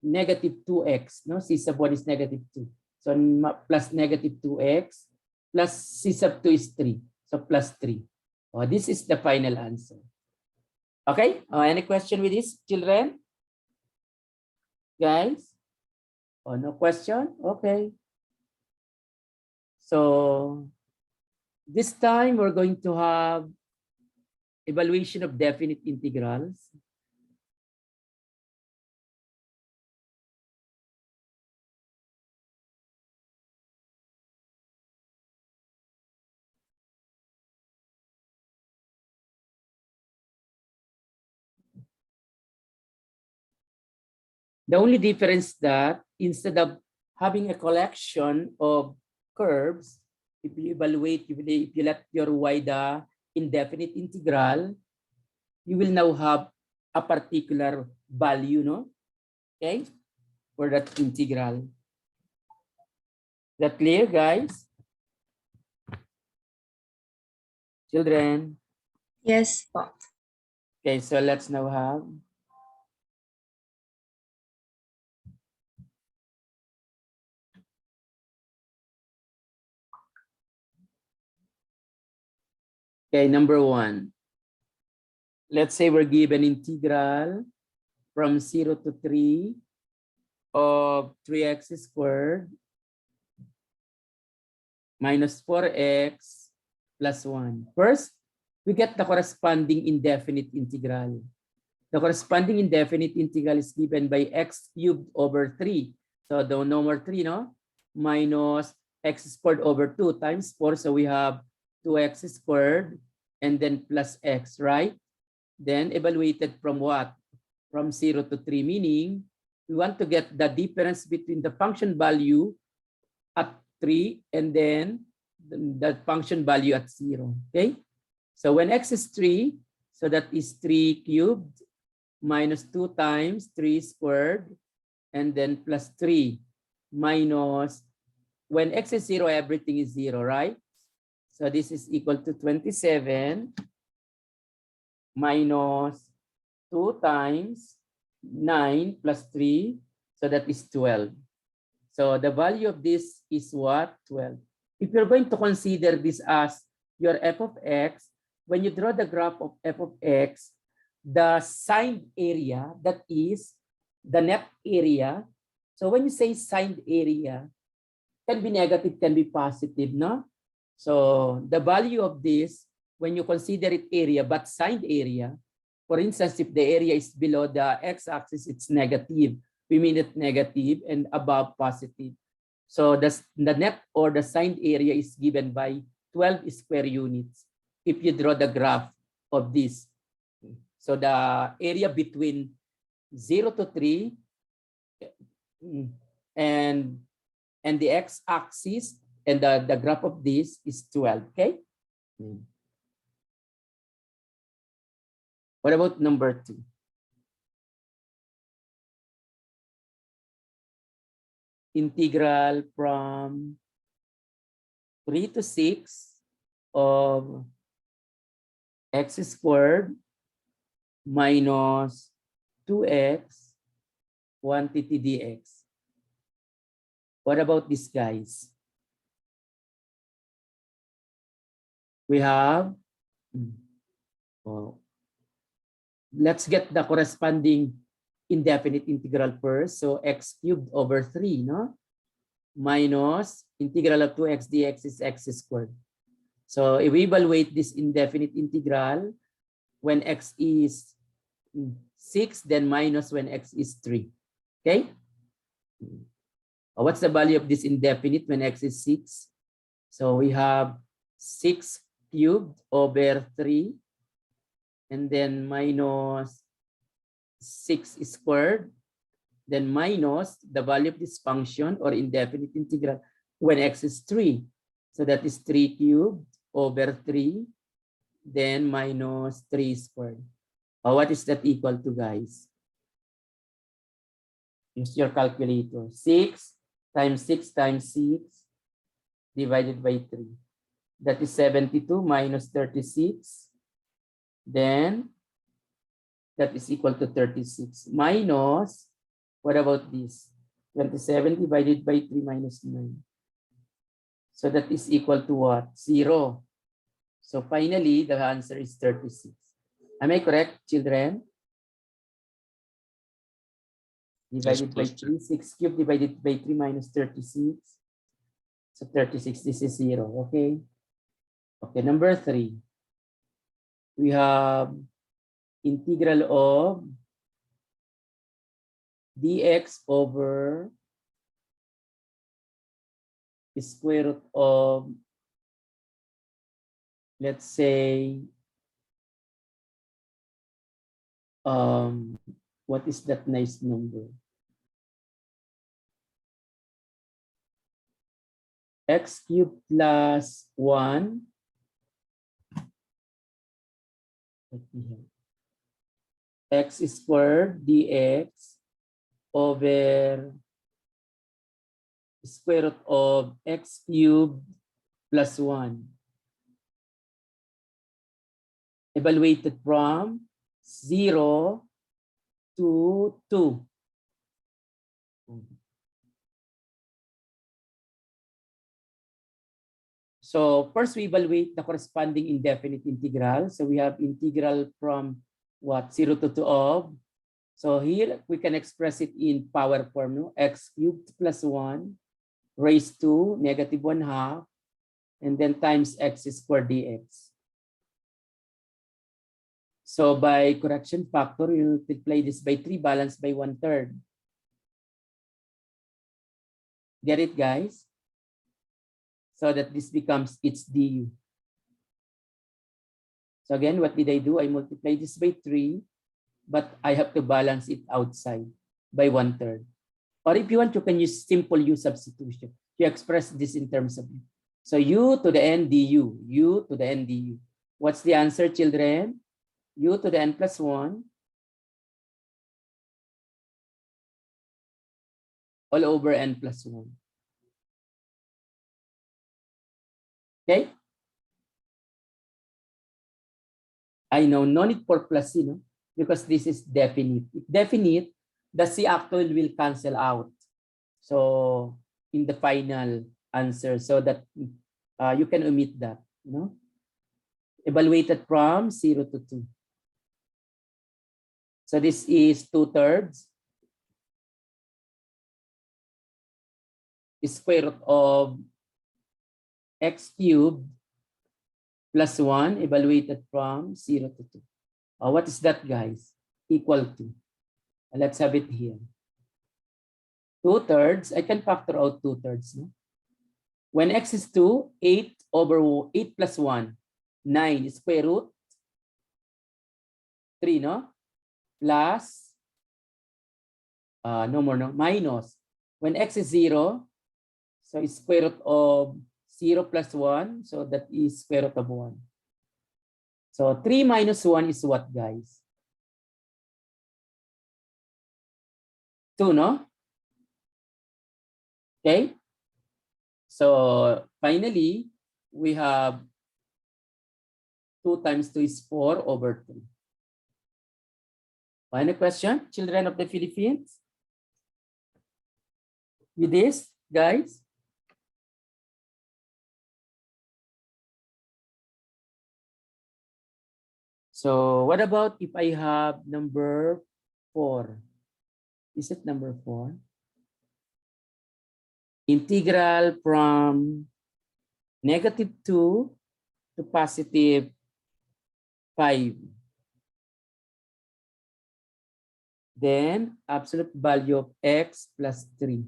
-2x. No? C sub 1 is -2. So plus -2x plus C sub 2 is 3. So plus 3. Oh, this is the final answer. Okay? Any question with this, children? Guys? Oh, no question? Okay. So this time we're going to have evaluation of definite integrals. The only difference that instead of having a collection of curves, if you evaluate, if you let your y the indefinite integral, you will now have a particular value, no? Okay, for that integral. Is that clear, guys? Children? Yes po. Okay, so let's now have okay, number 1. Let's say we're given integral from 0 to 3 of 3x squared minus 4x plus 1. First, we get the corresponding indefinite integral. The corresponding indefinite integral is given by x cubed over 3. So the number 3, no? Minus x squared over 2 times 4. So we have 2x squared and then plus x, right? Then evaluated from what? From 0 to 3, meaning we want to get the difference between the function value at 3 and then the function value at 0. Okay? So when x is 3, so that is 3 cubed minus 2 times 3 squared and then plus 3 minus, when x is 0, everything is 0, right? So this is equal to 27 minus 2 times 9 plus 3 So that is 12. So the value of this is what? 12. If you're going to consider this as your f of x, when you draw the graph of f of x, the signed area, that is the net area. So when you say signed area, can be negative, can be positive, no? So the value of this, when you consider it area, but signed area, for instance, if the area is below the x-axis, it's negative. We mean it negative, and above positive. So the net or the signed area is given by 12 square units if you draw the graph of this. So the area between 0 to 3 and the x-axis and the graph of this is 12, okay? What about number 2? Integral from 3 to 6 of x squared minus 2x quantity dx. What about this, guys? We have, let's get the corresponding indefinite integral first. So x cubed over 3, no? Minus integral of 2x dx is x squared. So if we evaluate this indefinite integral, when x is 6, then minus when x is 3. Okay? What's the value of this indefinite when x is 6? So we have 6 cubed over 3, and then minus 6 squared, then minus the value of this function or indefinite integral when x is 3. So that is 3 cubed over 3, then minus 3 squared. What is that equal to, guys? Use your calculator. 6 times 6 times 6 divided by 3. That is 72 minus 36. Then that is equal to 36. Minus, what about this? 27 divided by 3 minus 9. So that is equal to what? 0. So finally, the answer is 36. Am I correct, children? Divided by 3, 6 cubed divided by 3 minus 36. So 36, this is 0, okay? Okay, number 3. We have integral of dx over square root of, let's say, what is that nice number? X cubed plus 1. X squared dx over square root of x cubed plus 1. Evaluated from 0 to 2. So first we evaluate the corresponding indefinite integral. So we have integral from what? 0 to 2 of. So here we can express it in power form, no? X cubed plus 1 raised to negative 1/2 and then times x squared dx. So by correction factor, you multiply this by 3 balanced by 1/3. Get it, guys? So that this becomes its du. So again, what did I do? I multiply this by 3, but I have to balance it outside by 1/3. Or if you want, you can use simple u substitution. You express this in terms of u. So u to the n du, u to the n du. What's the answer, children? U to the n plus 1 all over n plus 1. Okay? I know, no need for plus, because this is definite. If definite, the C actual will cancel out. So in the final answer, so that you can omit that, you know. Evaluated from 0 to 2. So this is 2/3 square root of x cubed plus 1 evaluated from 0 to 2. What is that, guys? Equal to. Let's have it here. 2/3, I can factor out 2/3. No? When x is 2, 8 over 8 plus 1, 9 square root 3, no? Plus, no more, no? Minus. When x is 0, so it's square root of 0 plus 1, so that is square root of 1. So 3 minus 1 is what, guys? 2, no? Okay. So finally, we have 2 times 2 is 4 over 3. Final question, children of the Philippines? With this, guys? So what about if I have number 4? Is it number 4? Integral from -2 to +5. Then absolute value of x plus 3.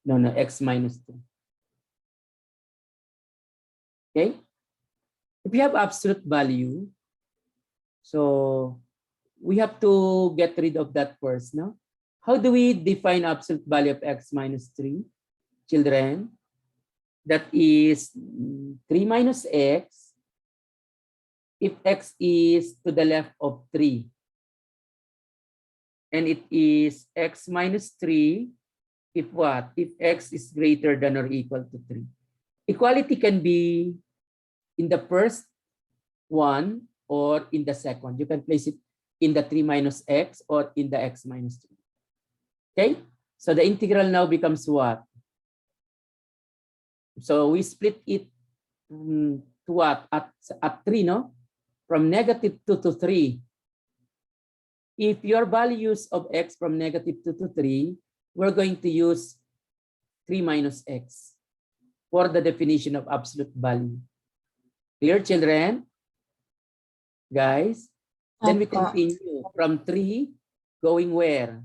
No, x minus 3. Okay? If you have absolute value, so we have to get rid of that first, no? How do we define absolute value of x minus 3? Children, that is 3 minus x if x is to the left of 3. And it is x minus 3 if what? If x is greater than or equal to 3. Equality can be in the first one or in the second. You can place it in the 3 minus x or in the x minus 3. Okay? So the integral now becomes what? So we split it to what? At 3, no? From -2 to 3. If your values of x from -2 to 3, we're going to use 3 minus x for the definition of absolute value. Clear, children? Guys? Then we Opo. continue from 3 going where?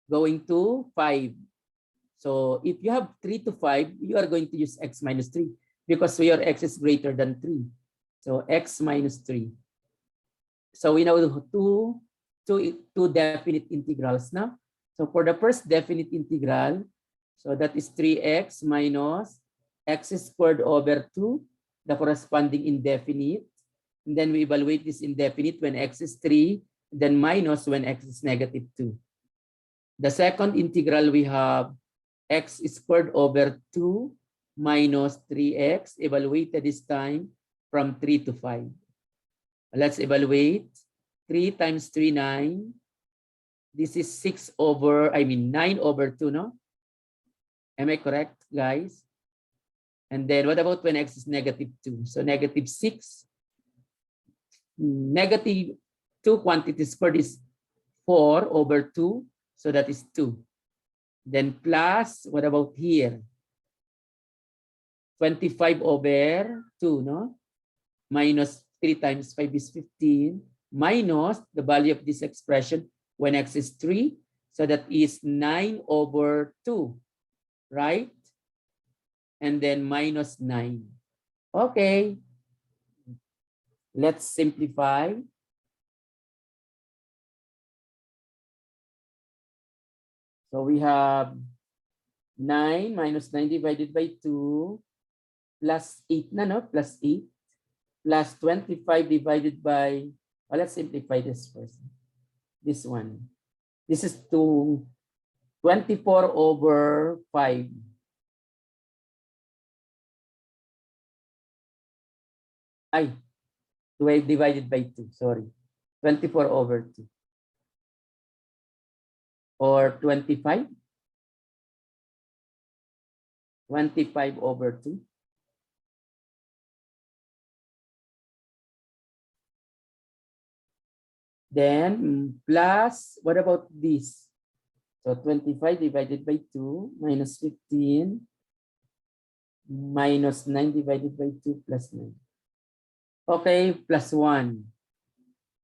Going to 5. So if you have 3 to 5, you are going to use x minus 3 because your x is greater than 3. So x minus 3. So we know two definite integrals now. So for the first definite integral, so that is 3x minus x squared over 2, the corresponding indefinite. And then we evaluate this indefinite when x is 3, then minus when x is -2. The second integral, we have x squared over 2 minus 3x, evaluated this time from 3 to 5. Let's evaluate. 3 times 3, 9. This is 9 over 2, no? Am I correct, guys? And then what about when x is -2? So -6. -2 quantity squared is 4 over 2. So that is 2. Then plus, what about here? 25 over 2, no? Minus 3 times 5 is 15. Minus the value of this expression when x is 3. So that is 9 over 2, right? And then minus 9. Okay. Let's simplify. So we have 9 minus 9 divided by 2 plus 8 na, no? Plus 8 plus 25 divided by, well, let's simplify this first. This one. This is 24 over 5. Ay, 12 divided by 2, sorry. 24 over 2. or 25? 25 over 2. Then plus, what about this? So 25 divided by 2 minus 15 minus 9 divided by 2 plus 9. Okay, plus 1.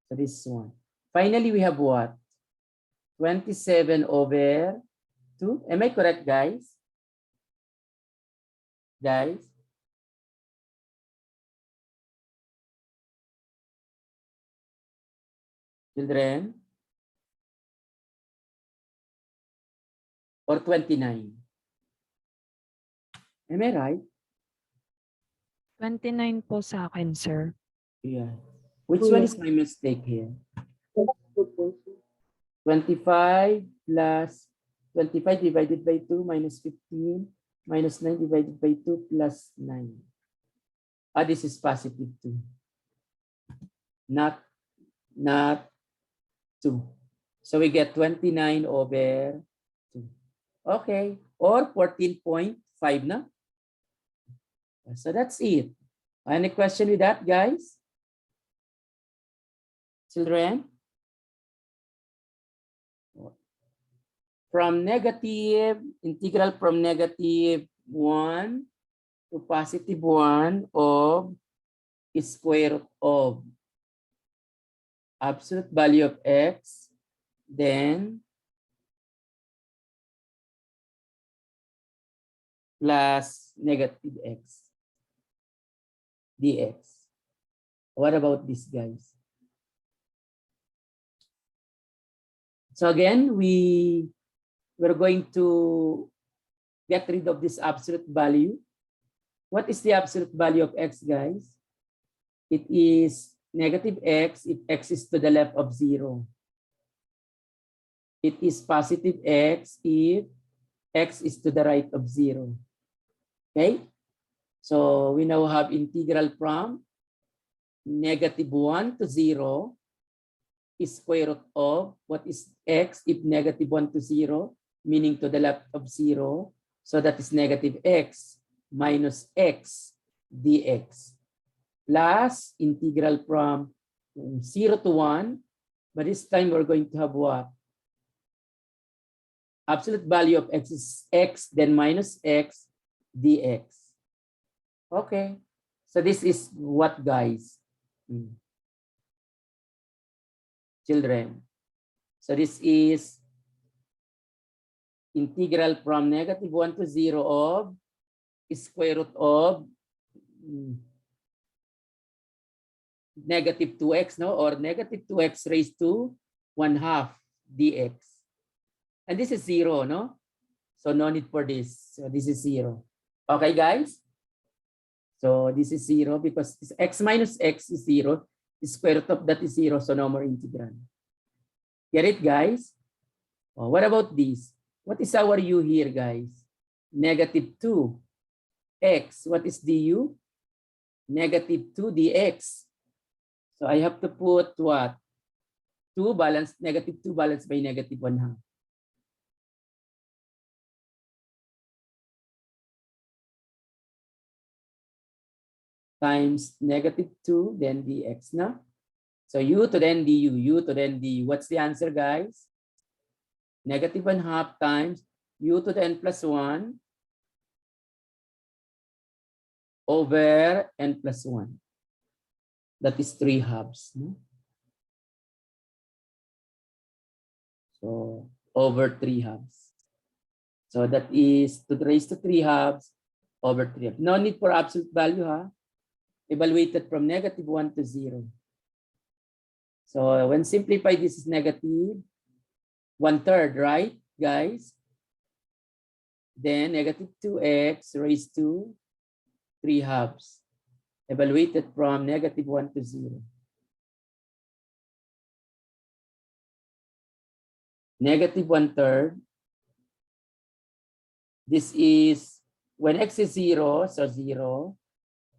So this one. Finally, we have what? 27 over 2. Am I correct, guys? Guys? Children? Or 29? Am I right? 29 po sa akin, sir. Yeah. Which one is my mistake here? 25 plus 25 divided by 2 minus 15 minus 9 divided by 2 plus 9. This is positive 2. Not 2. So we get 29 over 2. Okay. Or 14.5 na. So that's it. Any question with that, guys? Children? From negative, integral from negative 1 to positive 1 of square root of absolute value of x, then plus negative x dx. What about this, guys? So again, we're going to get rid of this absolute value. What is the absolute value of x, guys? It is negative x if x is to the left of 0. It is positive x if x is to the right of 0. Okay? So we now have integral from negative 1 to 0 is square root of what is x if negative 1 to 0, meaning to the left of 0. So that is negative x minus x dx plus integral from 0 to 1. But this time we're going to have what? Absolute value of x is x, then minus x dx. Okay. So this is what, guys? Children. So this is integral from negative 1 to 0 of square root of negative 2x, no? Or negative 2x raised to 1/2 dx. And this is 0, no? So no need for this. So this is 0. Okay, guys? So this is 0 because this x minus x is 0. The square root of that is 0, so no more integral. Get it, guys? Oh, what about this? What is our u here, guys? Negative 2x. What is du? Negative 2 dx. So I have to put what? 2 balanced, negative 2 balanced by negative 1/2. Times negative 2, then dx, na? So u to then du, u to then du. What's the answer, guys? Negative 1/2 times u to the n plus 1 over n plus 1. That is 3/2. No? So over 3/2. So that is to the raised to 3/2 over 3/2. No need for absolute value, ha? Evaluated from negative 1 to 0. So when simplified, this is negative 1/3, right, guys? Then negative 2x raised to 3/2. Evaluated from negative 1 to 0. Negative 1/3. This is when x is 0, so 0.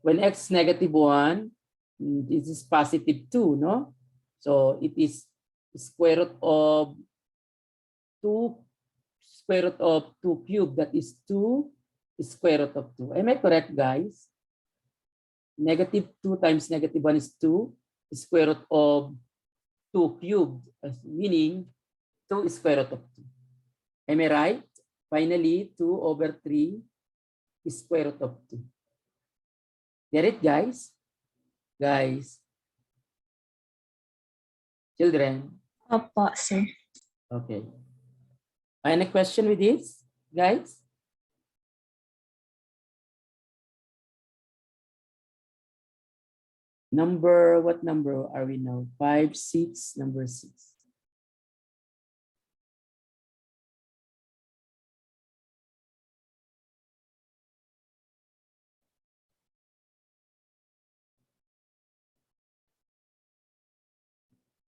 When x is negative 1, this is positive 2, no? So it is square root of 2 square root of 2 cubed, that is 2 square root of 2. Am I correct, guys? Negative 2 times negative 1 is 2 square root of 2 cubed, meaning 2 square root of 2. Am I right? Finally, 2 over 3 square root of 2. Get it, guys? Guys. Children. Opo, sir. Okay. Any question with this, guys? What number are we now? 5, 6, number 6.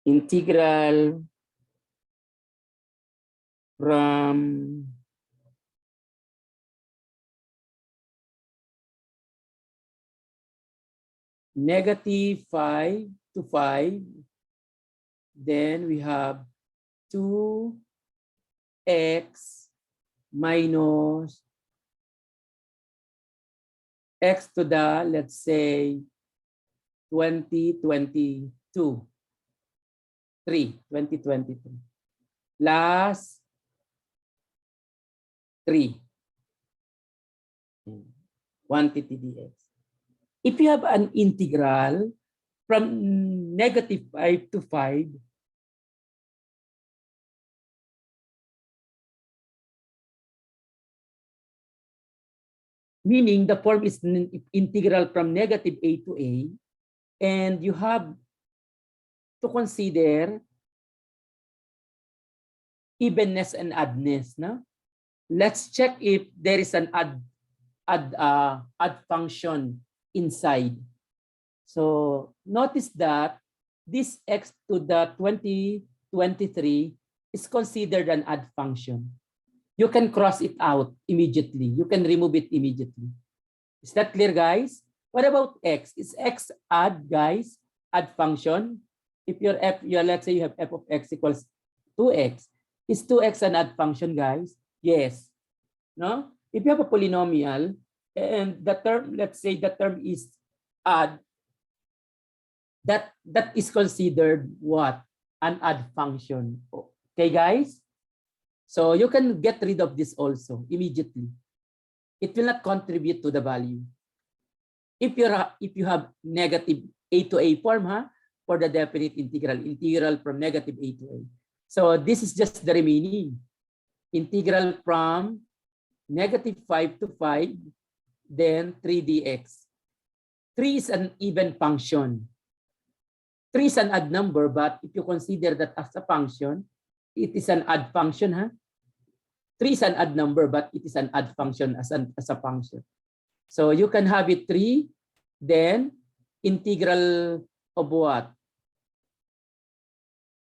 Integral from negative 5 to 5. Then we have 2x minus x to the, let's say, 2022. 2023 plus 3 quantity dx. If you have an integral from negative 5 to 5, meaning the form is integral from negative a to a, and you have to consider evenness and oddness. No? Let's check if there is an add function inside. So notice that this x to the 2023 is considered an add function. You can cross it out immediately. You can remove it immediately. Is that clear, guys? What about x? Is x add, guys? Add function? If let's say you have f of x equals 2x, is 2x an add function, guys? Yes. No? If you have a polynomial and the term, let's say the term is add, that is considered what? An add function. Okay, guys? So you can get rid of this also immediately. It will not contribute to the value. If you have negative a to a form, for the definite integral from negative a to a. So this is just the remaining integral from negative 5 to 5, then 3 dx. 3 is an even function. 3 is an odd number, but if you consider that as a function, it is an odd function. 3 is an odd number, but it is an odd function as a function. So you can have it 3, then integral of what?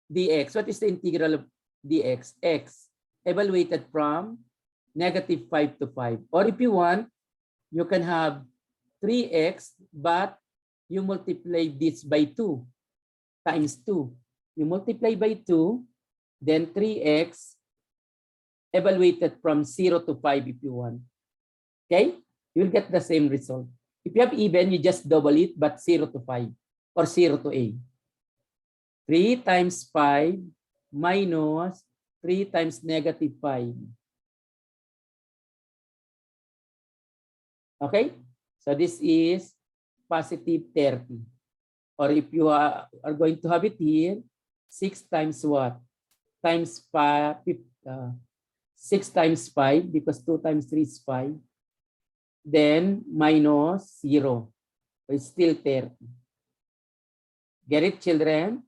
Dx. What is the integral of dx? X evaluated from negative 5 to 5. Or if you want, you can have 3x, but you multiply this by 2 times 2. You multiply by 2, then 3x evaluated from 0 to 5 if you want. Okay? You'll get the same result. If you have even, you just double it, but 0 to 5 or 0 to a. 3 times 5 minus 3 times negative 5. Okay? So this is positive 30. Or if you are going to have it here, 6 times what? Times 5, 6 times 5, because 2 times 3 is 5. Then minus 0. So it's still 30. Get it, children?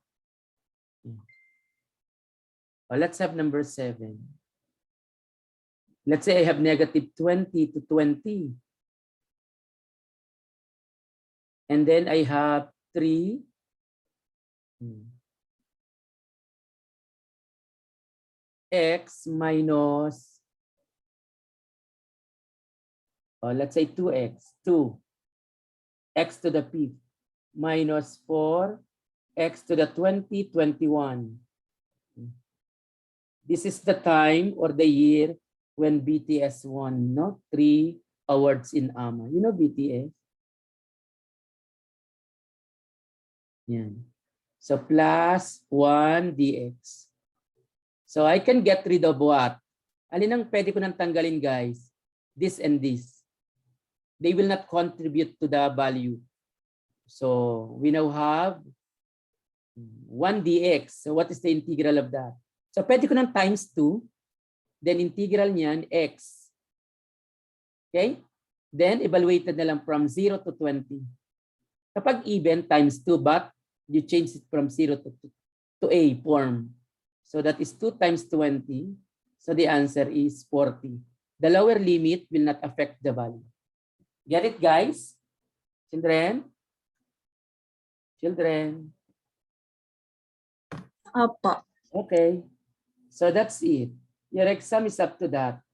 Well, let's have number 7. Let's say I have negative 20 to 20. And then I have 3. X minus, let's say 2x. 2. X to the p minus 4. X to the 20, 21. This is the time or the year when BTS won, no? 3 awards in AMA. You know BTS? Yan. So plus 1 dx. So I can get rid of what? Alin ang pwede ko nang tanggalin, guys? This and this. They will not contribute to the value. So we now have 1 dx. So what is the integral of that? So pwede ko ng times 2. Then integral niyan, x. Okay? Then evaluated na lang from 0 to 20. Kapag even, times 2, but you change it from 0 to a form. So that is 2 times 20. So the answer is 40. The lower limit will not affect the value. Get it, guys? Children? Children? Opo. Okay. So that's it. Your exam is up to that.